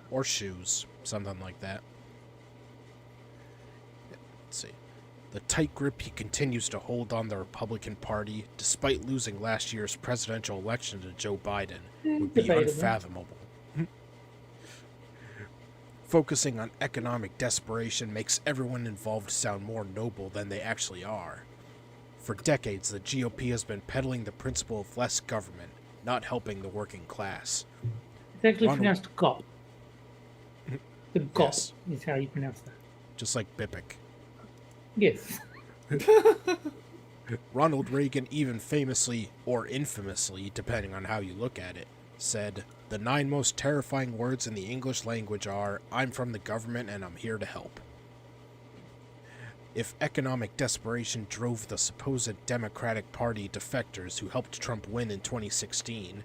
Or shoes. Something like that. Let's see. The tight grip he continues to hold on the Republican Party, despite losing last year's presidential election to Joe Biden, would be Debatable. unfathomable. Focusing on economic desperation makes everyone involved sound more noble than they actually are. For decades, the GOP has been peddling the principle of less government, not helping the working class. It's actually Ronald- pronounced "gop." The "gop" Yes. is how you pronounce that. Just like Bipic. Yes. Ronald Reagan even famously, or infamously, depending on how you look at it, said, "The 9 most terrifying words in the English language are, 'I'm from the government and I'm here to help.'" If economic desperation drove the supposed Democratic Party defectors who helped Trump win in 2016,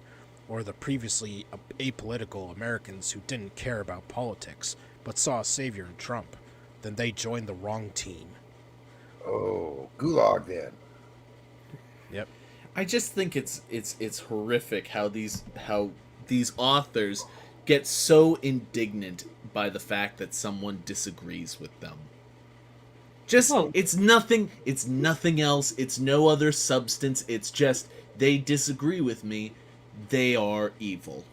or the previously apolitical Americans who didn't care about politics but saw a savior in Trump, then they joined the wrong team. Oh, gulag then. Yep. I just think it's horrific how these authors get so indignant by the fact that someone disagrees with them. Just Well- it's nothing else, it's no other substance, it's just they disagree with me, they are evil.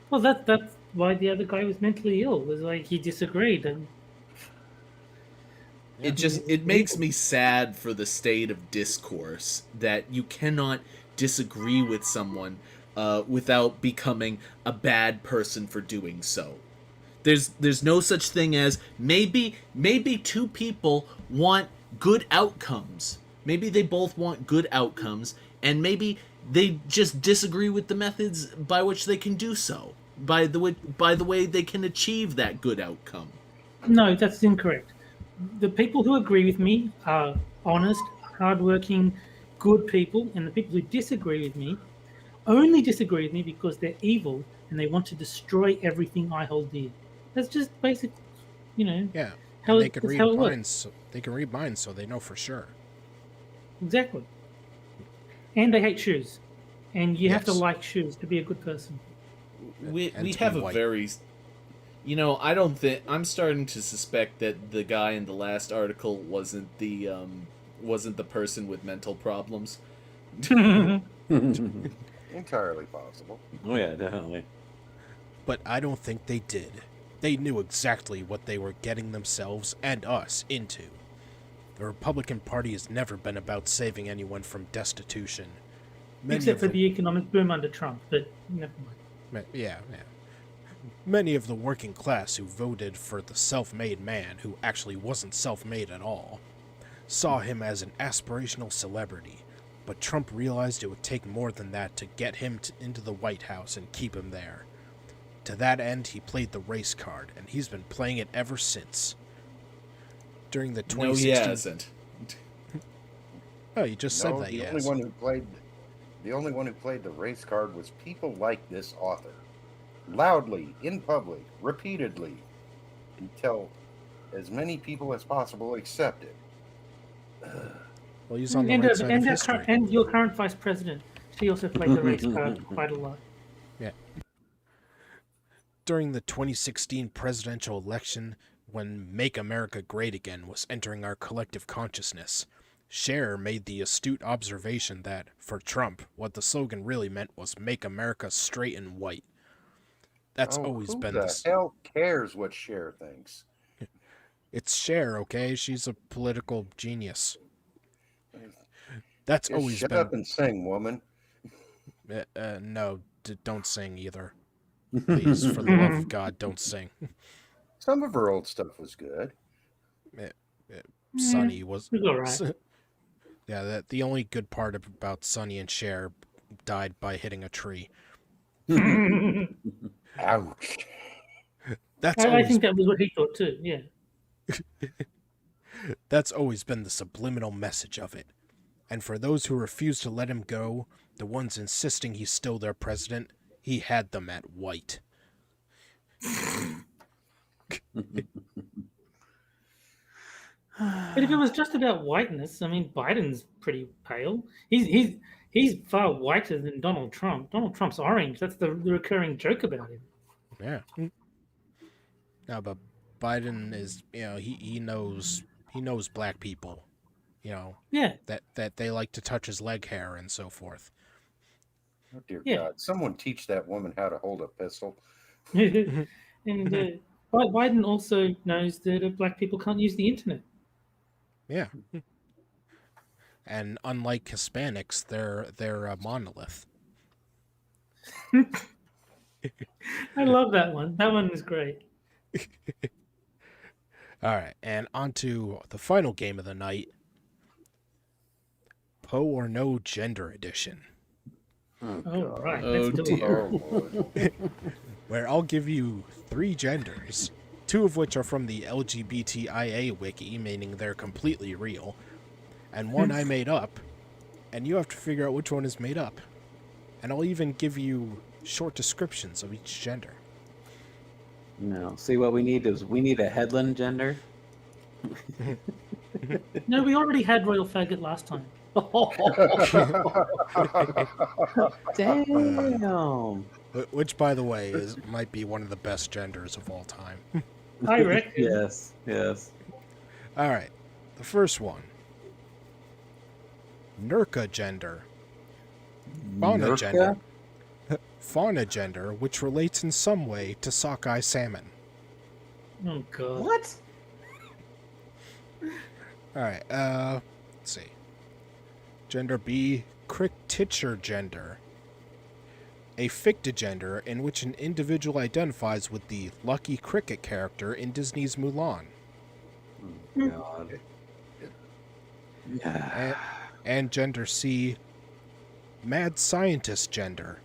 Well, that's why the other guy was mentally ill. Was like he disagreed, and It makes me sad for the state of discourse that you cannot disagree with someone without becoming a bad person for doing so. There's no such thing as maybe two people want good outcomes. Maybe they both want good outcomes, and maybe They just disagree with the methods by which they can do so, by the way they can achieve that good outcome. No, that's incorrect. The people who agree with me are honest, hardworking, good people, and the people who disagree with me only disagree with me because they're evil and they want to destroy everything I hold dear. That's just basic, Yeah. how And that's how it works. they can read minds, so they know for sure. Exactly. And they hate shoes. And you have to Yes. like shoes to be a good person. We And to have be a white. very, I don't think I'm starting to suspect that the guy in the last article wasn't the person with mental problems. Entirely possible. Oh yeah, definitely. But I don't think they did. They knew exactly what they were getting themselves and us into. The Republican Party has never been about saving anyone from destitution. Except for the economic boom under Trump, but never mind. Yeah. Many of the working class who voted for the self-made man, who actually wasn't self-made at all, saw him as an aspirational celebrity, but Trump realized it would take more than that to get him into the White House and keep him there. To that end, he played the race card, and he's been playing it ever since. During the 2016... No, he hasn't. Oh, you just said that, the yes. only one who played the race card was people like this author. Loudly, in public, repeatedly, until as many people as possible accept it. Well, he's on the right side of history. And your current vice president, she also played the race card quite a lot. Yeah. During the 2016 presidential election, when Make America Great Again was entering our collective consciousness, Cher made the astute observation that, for Trump, what the slogan really meant was Make America Straight and White. That's always been the hell cares what Cher thinks? It's Cher, okay? She's a political genius. That's Just always shut been... up and sing, woman. No, don't sing either. Please, for the love of God, don't sing. Some of her old stuff was good. Sunny was... It was all right. Yeah, the only good part about Sunny and Cher died by hitting a tree. Ouch. I think that was what he thought too, yeah. That's always been the subliminal message of it. And for those who refuse to let him go, the ones insisting he's still their president, he had them at white. But if it was just about whiteness, I mean, Biden's pretty pale. He's far whiter than Donald Trump. Donald Trump's orange. That's the recurring joke about him. Yeah. No, but Biden is, he knows black people, Yeah. that they like to touch his leg hair and so forth. Oh, dear Yeah. God. Someone teach that woman how to hold a pistol. And Biden also knows that black people can't use the internet. Yeah. And unlike Hispanics, they're a monolith. I love that one. That one is great. All right, and on to the final game of the night. Poe or No Gender Edition. Oh, right. Oh, Let's do dear. it. Oh, Lord. Where I'll give you 3 genders, 2 of which are from the LGBTIA wiki, meaning they're completely real, and 1 I made up, and you have to figure out which one is made up. And I'll even give you short descriptions of each gender. No. See, what we need is a headland gender. No, we already had Royal Faggot last time. Damn. Which, by the way, might be one of the best genders of all time. I reckon. Yes. All right, the first one. Nurka gender. Fauna Nurka? gender. Fauna gender, which relates in some way to sockeye salmon. Oh, God. What? All right, let's see. Gender B, Cricticher gender. A fictigender in which an individual identifies with the Lucky Cricket character in Disney's Mulan. Oh, God. And gender C, mad scientist gender.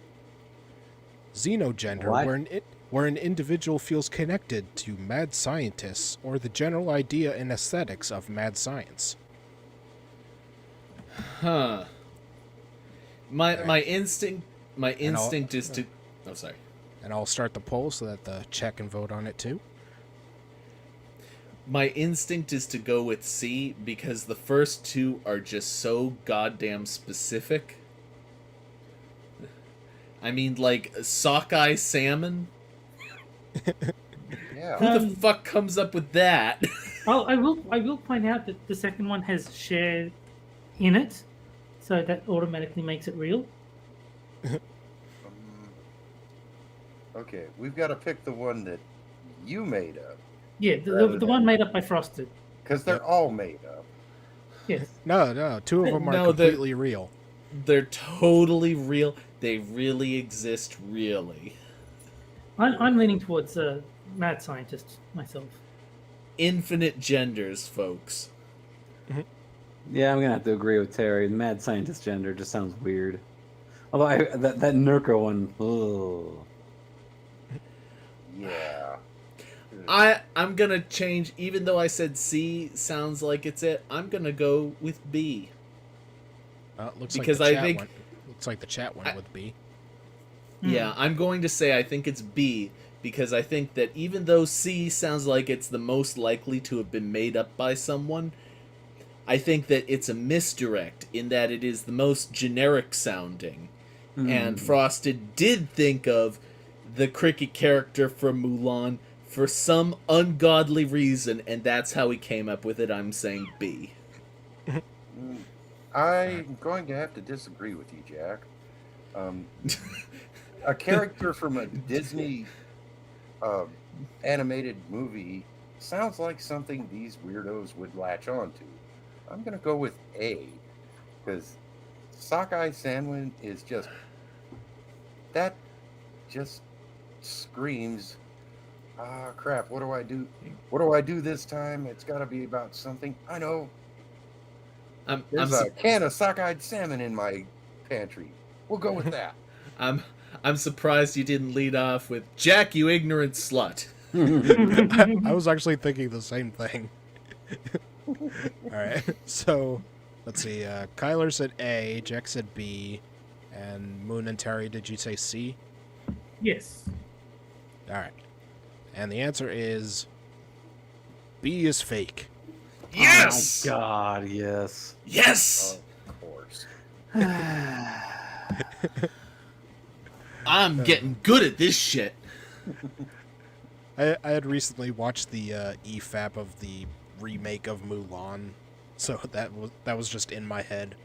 Xenogender, What? where an individual feels connected to mad scientists or the general idea and aesthetics of mad science. Huh. My instinct is to. Oh, sorry. And I'll start the poll so that the chat can vote on it too. My instinct is to go with C because the first two are just so goddamn specific. I mean, like, sockeye salmon? Yeah. Who the fuck comes up with that? I will point out that the second one has share in it, so that automatically makes it real. Okay, we've got to pick the one that you made up. Yeah, the one made up by Frosted. Because they're all made up. Yes. No, two of them are No, completely real. They're totally real. They really exist, really. I'm leaning towards mad scientist myself. Infinite genders, folks. Yeah, I'm gonna have to agree with Terry. Mad scientist gender just sounds weird. Although that Nurka one, ugh. Yeah. I'm gonna change, even though I said C sounds like it's it, I'm gonna go with B. Looks Because like the I chat think- went, looks like the chat went with B. Yeah, I'm going to say I think it's B, because I think that even though C sounds like it's the most likely to have been made up by someone, I think that it's a misdirect in that it is the most generic sounding. And Frosted did think of the cricket character from Mulan for some ungodly reason, and that's how he came up with it. I'm saying B. I'm going to have to disagree with you, Jack. A character from a Disney animated movie sounds like something these weirdos would latch on to. I'm going to go with A, because sockeye salmon is just... That just screams, crap, what do I do? What do I do this time? It's got to be about something. I know. There's a can of sockeyed salmon in my pantry. We'll go with that. I'm surprised you didn't lead off with Jack, you ignorant slut. I was actually thinking the same thing. Alright, so let's see. Kyler said A, Jack said B, and Moon and Terry, did you say C? Yes. Alright. And the answer is B is fake. Yes! Oh my God, yes. Yes! Of course. I'm getting good at this shit. I had recently watched the EFAP of the remake of Mulan, so that was just in my head.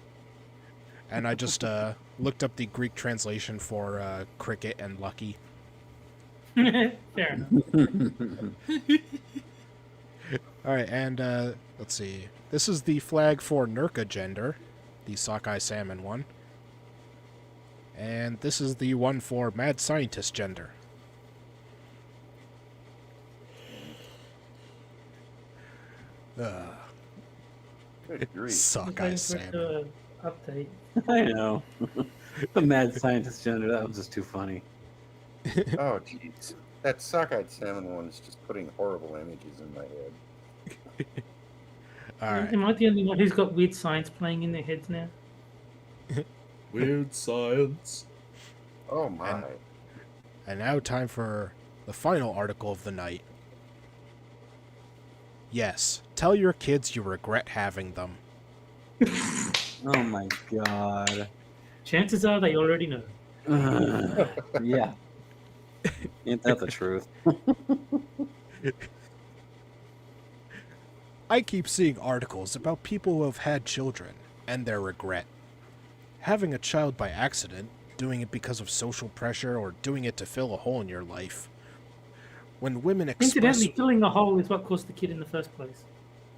And I just looked up the Greek translation for cricket and lucky. Fair enough. Alright, and let's see. This is the flag for Nurka gender, the sockeye salmon one. And this is the one for mad scientist gender. Good grief. Sockeye Waiting for it salmon. to update. I know. The mad scientist gender, that was just too funny. Oh, jeez. That sockeyed salmon one is just putting horrible images in my head. Alright. Am I the only one who's got weird science playing in their heads now? Weird science. Oh, my. And now time for the final article of the night. Yes, tell your kids you regret having them. Oh my God. Chances are they already know. Yeah. Ain't that the truth? I keep seeing articles about people who have had children and their regret. Having a child by accident, doing it because of social pressure, or doing it to fill a hole in your life. When women express... Incidentally, filling a hole is what caused the kid in the first place.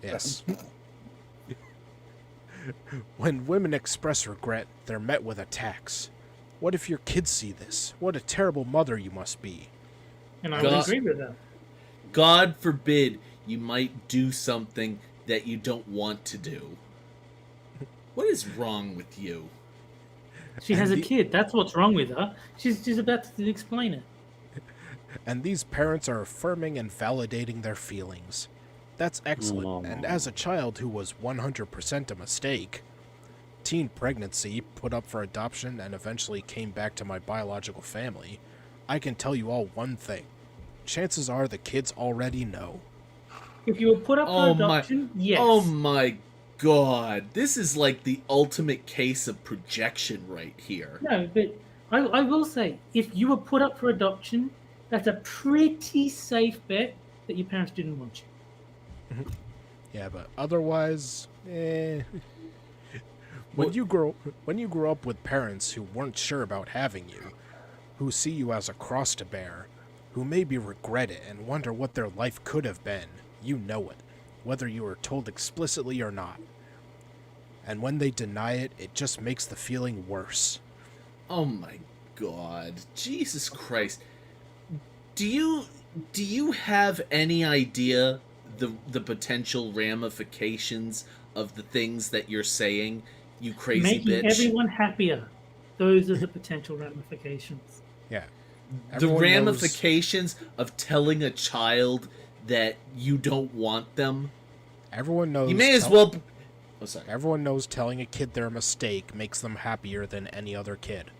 Yes. When women express regret, they're met with attacks. What if your kids see this? What a terrible mother you must be. And I God. would agree with that. God forbid you might do something that you don't want to do. What is wrong with you? She has a kid. That's what's wrong with her. She's about to explain it. And these parents are affirming and validating their feelings. That's excellent, and as a child who was 100% a mistake, teen pregnancy, put up for adoption, and eventually came back to my biological family, I can tell you all one thing. Chances are the kids already know. If you were put up for adoption, yes. Oh my god. This is like the ultimate case of projection right here. No, but I will say, if you were put up for adoption, that's a pretty safe bet that your parents didn't want you. Yeah, but otherwise, When you grow up with parents who weren't sure about having you, who see you as a cross to bear, who maybe regret it and wonder what their life could have been, you know it, whether you are told explicitly or not. And when they deny it, it just makes the feeling worse. Oh my god. Jesus Christ. Do you have any idea the potential ramifications of the things that you're saying, you crazy bitch? Making everyone happier. Those are the potential ramifications. Yeah. The ramifications of telling a child that you don't want them. Everyone knows. You may as well. Oh, sorry. Everyone knows telling a kid they're a mistake makes them happier than any other kid.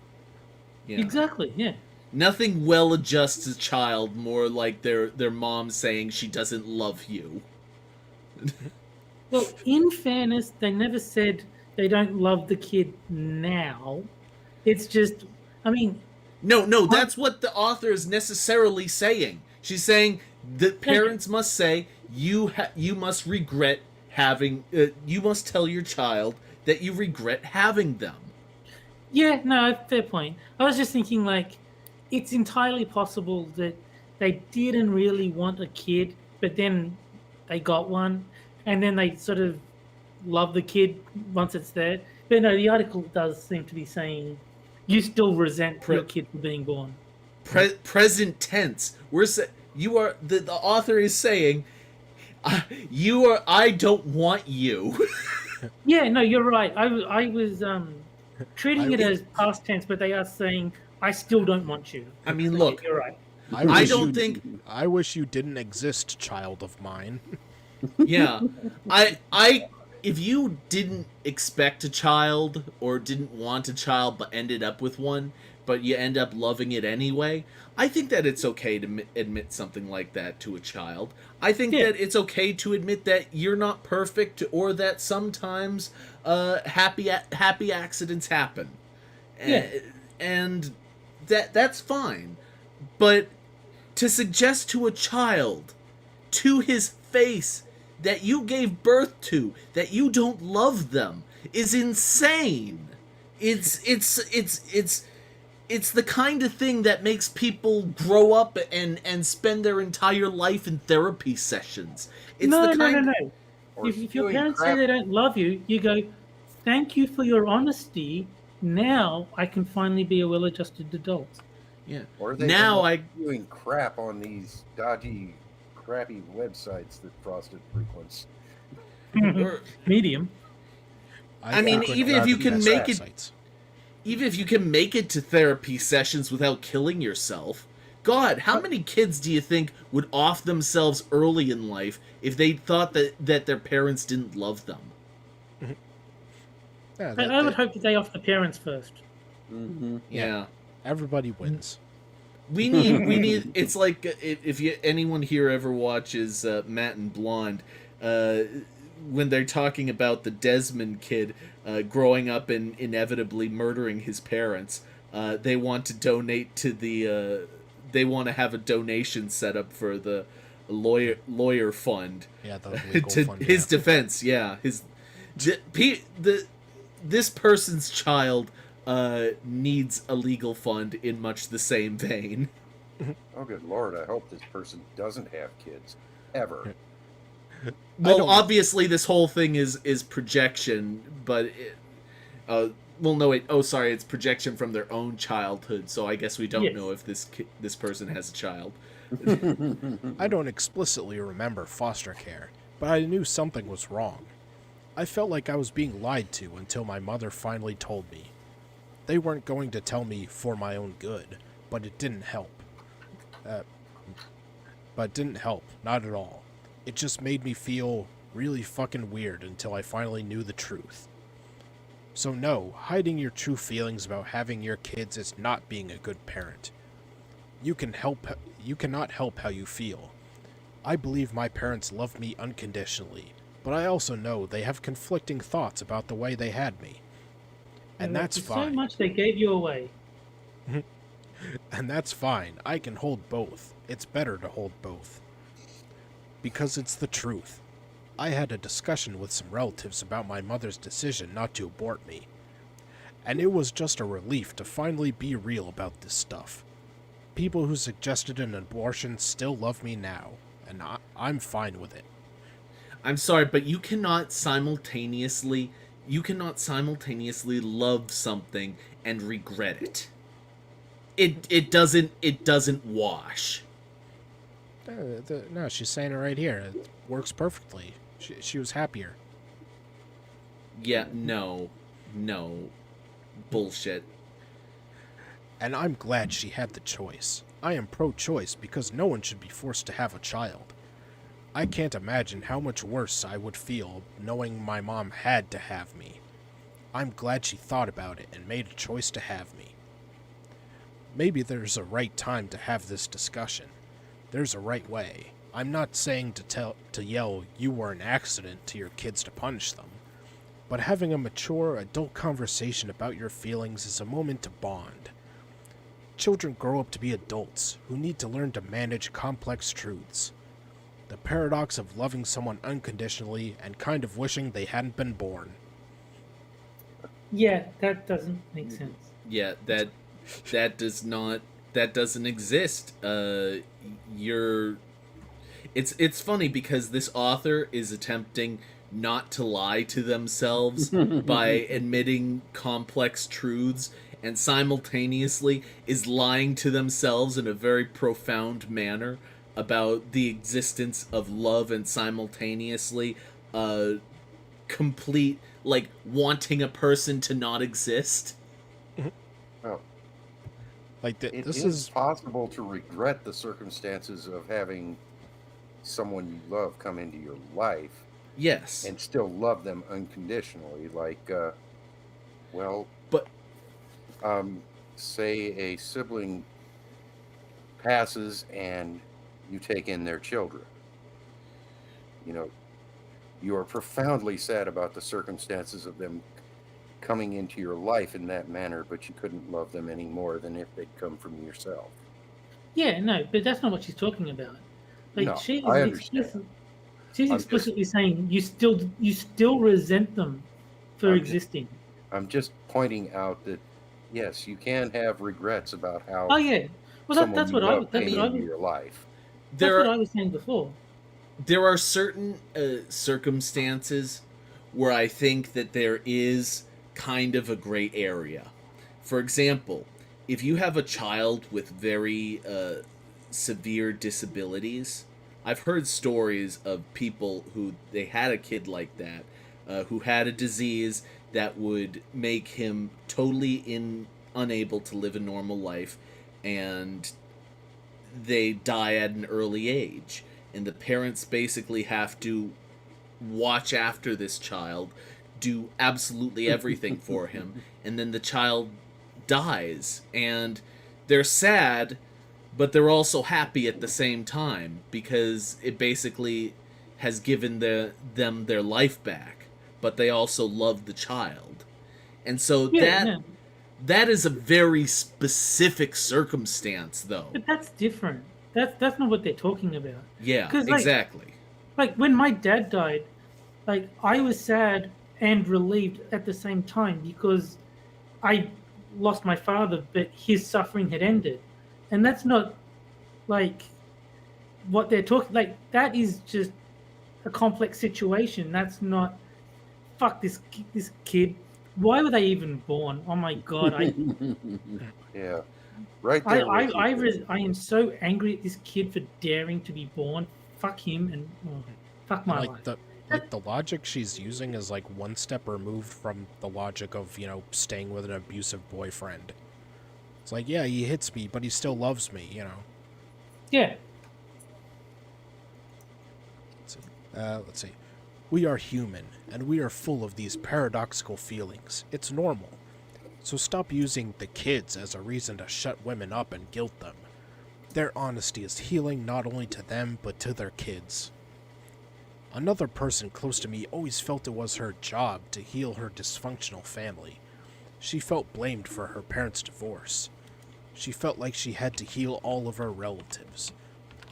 Yeah. Exactly. Yeah. Nothing well adjusts a child more like their mom saying she doesn't love you. Well, in fairness, they never said they don't love the kid now. It's just, I mean... No, that's what the author is necessarily saying. She's saying that parents must say, you must regret having... you must tell your child that you regret having them. Yeah, no, fair point. I was just thinking, like, it's entirely possible that they didn't really want a kid, but then they got one, and then they sort of love the kid once it's there. But no, the article does seem to be saying you still resent your kid for being born. Present tense. The author is saying, I don't want you. Yeah, no, you're right. I was treating it as past tense, but they are saying, I still don't want you. I mean, look. You're right. I wish you didn't exist, child of mine. Yeah. If you didn't expect a child or didn't want a child but ended up with one, but you end up loving it anyway, I think that it's okay to admit something like that to a child. I think that it's okay to admit that you're not perfect or that sometimes happy accidents happen. And that's fine. But to suggest to a child, to his face, that you gave birth to, that you don't love them, is insane. It's the kind of thing that makes people grow up and spend their entire life in therapy sessions. No. If your parents say they don't love you, you go, thank you for your honesty. Now I can finally be a well-adjusted adult. Yeah. Or they doing crap on these dodgy, crappy websites that Frosted frequents. Medium. I mean, even if you can make it, even if you can make it to therapy sessions without killing yourself, God, how many kids do you think would off themselves early in life if they thought that their parents didn't love them? Yeah, I would hope that they off the parents first. Mm-hmm. Yeah. Everybody wins. We need. It's like if anyone here ever watches Matt and Blonde, when they're talking about the Desmond kid growing up and inevitably murdering his parents, they want to donate to the. They want to have a donation set up for the lawyer fund. Yeah, the legal to fund, his defense. Yeah, this person's child needs a legal fund in much the same vein. Oh, good Lord. I hope this person doesn't have kids. Ever. Well, obviously this whole thing is projection, but... it's projection from their own childhood, so I guess we don't know if this person has a child. I don't explicitly remember foster care, but I knew something was wrong. I felt like I was being lied to until my mother finally told me. They weren't going to tell me for my own good, but it didn't help. Not at all. It just made me feel really fucking weird until I finally knew the truth. So no, hiding your true feelings about having your kids is not being a good parent. You cannot help how you feel. I believe my parents love me unconditionally, but I also know they have conflicting thoughts about the way they had me. And that's fine. So much they gave you away. And that's fine. I can hold both. It's better to hold both. Because it's the truth. I had a discussion with some relatives about my mother's decision not to abort me. And it was just a relief to finally be real about this stuff. People who suggested an abortion still love me now, and I'm fine with it. I'm sorry, but you cannot simultaneously love something and regret it. It doesn't wash. No, she's saying it right here. It works perfectly. She was happier. Yeah, no. Bullshit. And I'm glad she had the choice. I am pro-choice because no one should be forced to have a child. I can't imagine how much worse I would feel knowing my mom had to have me. I'm glad she thought about it and made a choice to have me. Maybe there's a right time to have this discussion. There's a right way. I'm not saying to yell you were an accident to your kids to punish them, but having a mature adult conversation about your feelings is a moment to bond. Children grow up to be adults who need to learn to manage complex truths. The paradox of loving someone unconditionally and kind of wishing they hadn't been born. Yeah, that doesn't make sense. Yeah, that doesn't exist. It's funny because this author is attempting not to lie to themselves by admitting complex truths, and simultaneously is lying to themselves in a very profound manner about the existence of love, and simultaneously complete, like, wanting a person to not exist. Well, Like this is possible to regret the circumstances of having someone you love come into your life. Yes. And still love them unconditionally. Like, but say a sibling passes and you take in their children. You know, you are profoundly sad about the circumstances of them coming into your life in that manner, but you couldn't love them any more than if they'd come from yourself. Yeah, no, but that's not what she's talking about. Like, No, she's I understand. She's explicitly saying you still resent them for existing. I'm just pointing out that yes, you can have regrets about how. Oh yeah, well that's what I was. Your life. That's what I was saying before. There are certain circumstances where I think that there is kind of a gray area. For example, if you have a child with very severe disabilities, I've heard stories of people who they had a kid like that, who had a disease that would make him totally unable to live a normal life, and they die at an early age. And the parents basically have to watch after this child, do absolutely everything for him, and then the child dies. And they're sad, but they're also happy at the same time, because it basically has given them their life back, but they also love the child. And so that is a very specific circumstance, though. But that's different. That's not what they're talking about. Yeah, exactly. Like when my dad died, like I was sad and relieved at the same time because I lost my father, but his suffering had ended. And that's not like what they're talking. Like that is just a complex situation. That's not. Fuck this kid. Why were they even born? Oh my god! Yeah, right there. I am so angry at this kid for daring to be born. Fuck him and fuck my life. like the logic she's using is like one step removed from the logic of, staying with an abusive boyfriend. It's like, yeah, he hits me, but he still loves me, Yeah. Let's see. We are human, and we are full of these paradoxical feelings. It's normal. So stop using the kids as a reason to shut women up and guilt them. Their honesty is healing not only to them, but to their kids. Another person close to me always felt it was her job to heal her dysfunctional family. She felt blamed for her parents' divorce. She felt like she had to heal all of her relatives.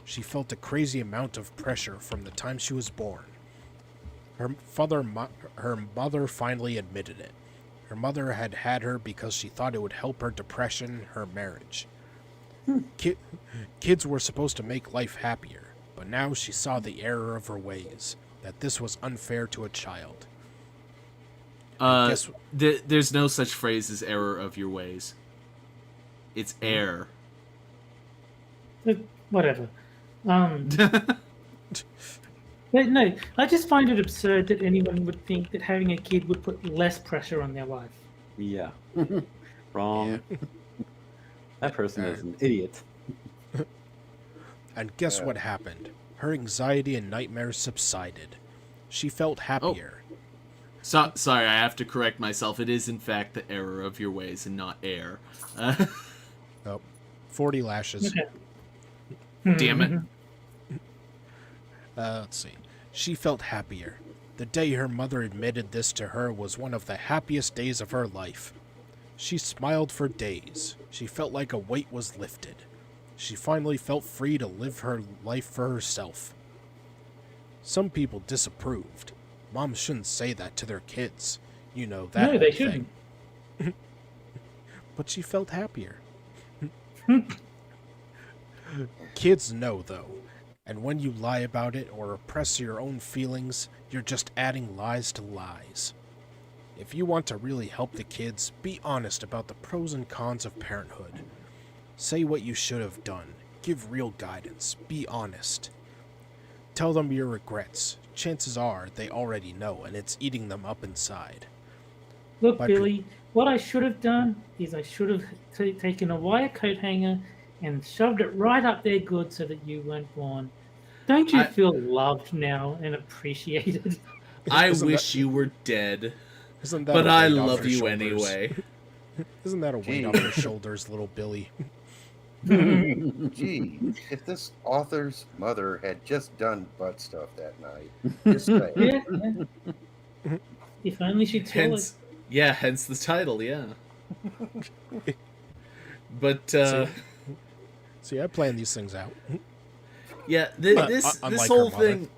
She felt a crazy amount of pressure from the time she was born. Her mother finally admitted it. Her mother had her because she thought it would help her depression, her marriage. Kids were supposed to make life happier, but now she saw the error of her ways, that this was unfair to a child. There's no such phrase as error of your ways. It's error. Whatever. But no, I just find it absurd that anyone would think that having a kid would put less pressure on their life. Yeah. Wrong. That person is an idiot. And guess what happened? Her anxiety and nightmares subsided. She felt happier. Sorry, I have to correct myself. It is, in fact, the error of your ways and not air. 40 lashes. Okay. Damn it. Let's see. She felt happier. The day her mother admitted this to her was one of the happiest days of her life. She smiled for days. She felt like a weight was lifted. She finally felt free to live her life for herself. Some people disapproved. Moms shouldn't say that to their kids. That No, they whole shouldn't. thing. But she felt happier. Kids know, though. And when you lie about it or repress your own feelings, you're just adding lies to lies. If you want to really help the kids, be honest about the pros and cons of parenthood. Say what you should have done. Give real guidance. Be honest. Tell them your regrets. Chances are they already know, and it's eating them up inside. Look, Billy, what I should have done is I should have taken a wire coat hanger and shoved it right up there good so that you weren't born. Don't you feel loved now and appreciated? I wish you were dead. But I love you anyway. Isn't that a weight off your shoulders, little Billy? Gee, if this author's mother had just done butt stuff that night, just saying. Yeah. If only she'd tell us. Yeah, hence the title, yeah. But, See, I plan these things out. Yeah, this whole thing...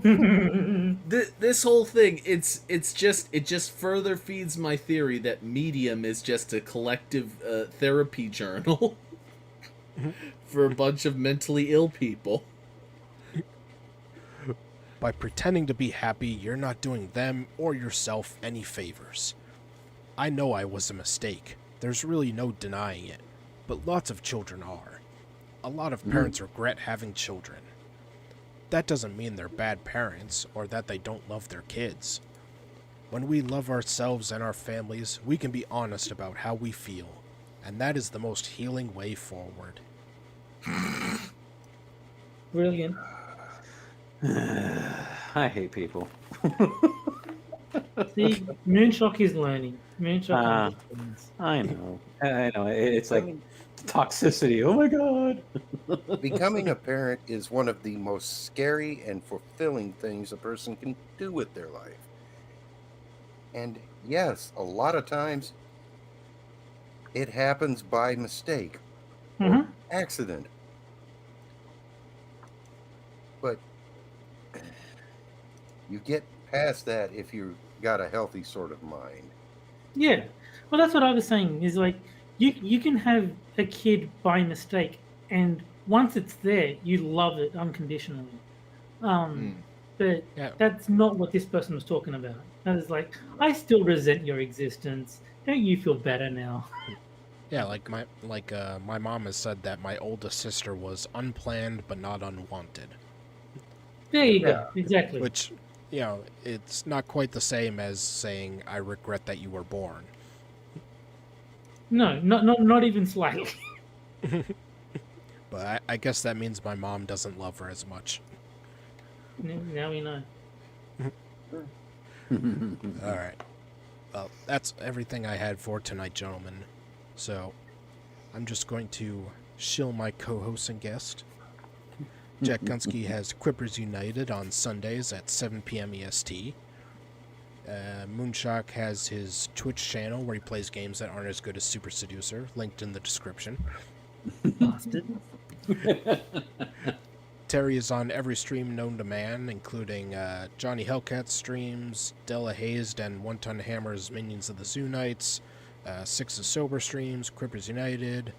this whole thing, it just further feeds my theory that Medium is just a collective therapy journal for a bunch of mentally ill people. By pretending to be happy, you're not doing them or yourself any favors. I know I was a mistake. There's really no denying it. But lots of children are. A lot of parents regret having children. That doesn't mean they're bad parents or that they don't love their kids. When we love ourselves and our families, we can be honest about how we feel, and that is the most healing way forward. Brilliant. I hate people. See, Moonshock is learning. Moonshock understands. I know. It's like toxicity. Oh my god. Becoming a parent is one of the most scary and fulfilling things a person can do with their life. And yes, a lot of times it happens by mistake or accident. But you get past that if you got a healthy sort of mind. Yeah. Well, that's what I was saying, is like, you can have a kid by mistake, and once it's there, you love it unconditionally. But that's not what this person was talking about. That is like, I still resent your existence. Don't you feel better now? Yeah, my mom has said that my oldest sister was unplanned but not unwanted. There you go. Exactly. Which, you know, it's not quite the same as saying I regret that you were born. No, not even slightly. But I guess that means my mom doesn't love her as much. Now we know. All right. Well, that's everything I had for tonight, gentlemen. So, I'm just going to shill my co-host and guest. Jack Gunsky has Quippers United on Sundays at 7 p.m. EST. Moonshock has his Twitch channel where he plays games that aren't as good as Super Seducer, linked in the description. Bastard. Terry is on every stream known to man, including Johnny Hellcat streams, Della Hazed and One Ton Hammer's Minions of the Zoo Nights, Six of Sober streams, Quippers United.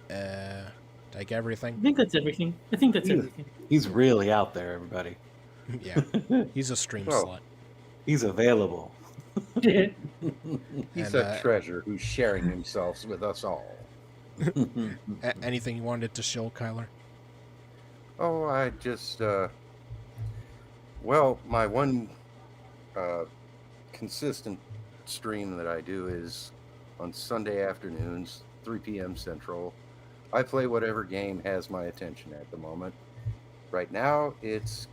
Did I get everything? I think that's everything. Everything. He's really out there, everybody. Yeah, he's a stream Well, slut. He's available. Yeah. He's And, a treasure who's sharing himself with us all. Anything you wanted to shill, Kyler? Oh, I just, well, my one consistent stream that I do is on Sunday afternoons, 3 p.m. Central. I play whatever game has my attention at the moment. Right now, it's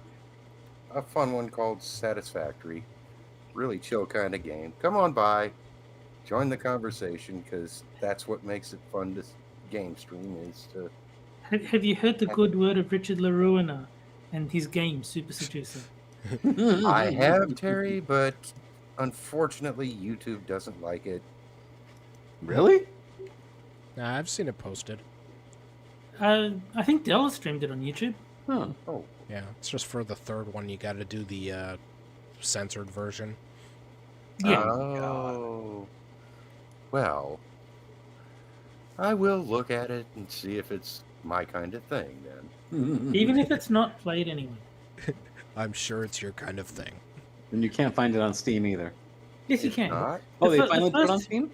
a fun one called Satisfactory. Really chill kind of game. Come on by, join the conversation, because that's what makes it fun to game stream, is to... Have you heard the good word of Richard LaRuina and his game, Super Seducer? I have, Terry, but unfortunately, YouTube doesn't like it. Really? Nah, I've seen it posted. I think Della streamed it on YouTube. Huh. Oh, Yeah, it's just for the third one, you gotta do the censored version. Yeah. Oh. Well, I will look at it and see if it's my kind of thing then. Even if it's not played anyway. I'm sure it's your kind of thing. And you can't find it on Steam either. Yes, you If can. not, Oh, The they fir- finally the put it on first- Steam?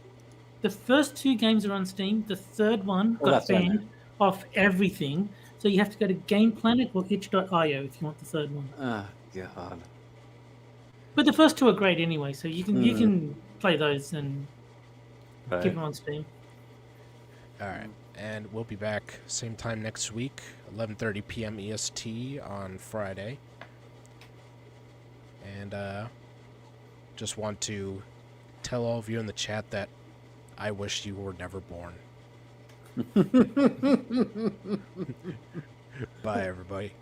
The first two games are on Steam. The third one Oh, got that's what I banned off everything. So you have to go to Game Planet or itch.io if you want the third one. Oh, God. But the first two are great anyway, so you can play those and Right. keep them on Steam. All right, and we'll be back same time next week, 11:30 p.m. EST on Friday. And just want to tell all of you in the chat that I wish you were never born. Bye, everybody.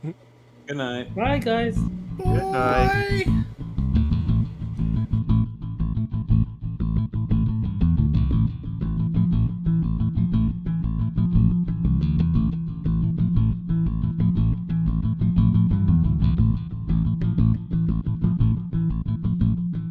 Good night. Bye, guys. good night. Bye.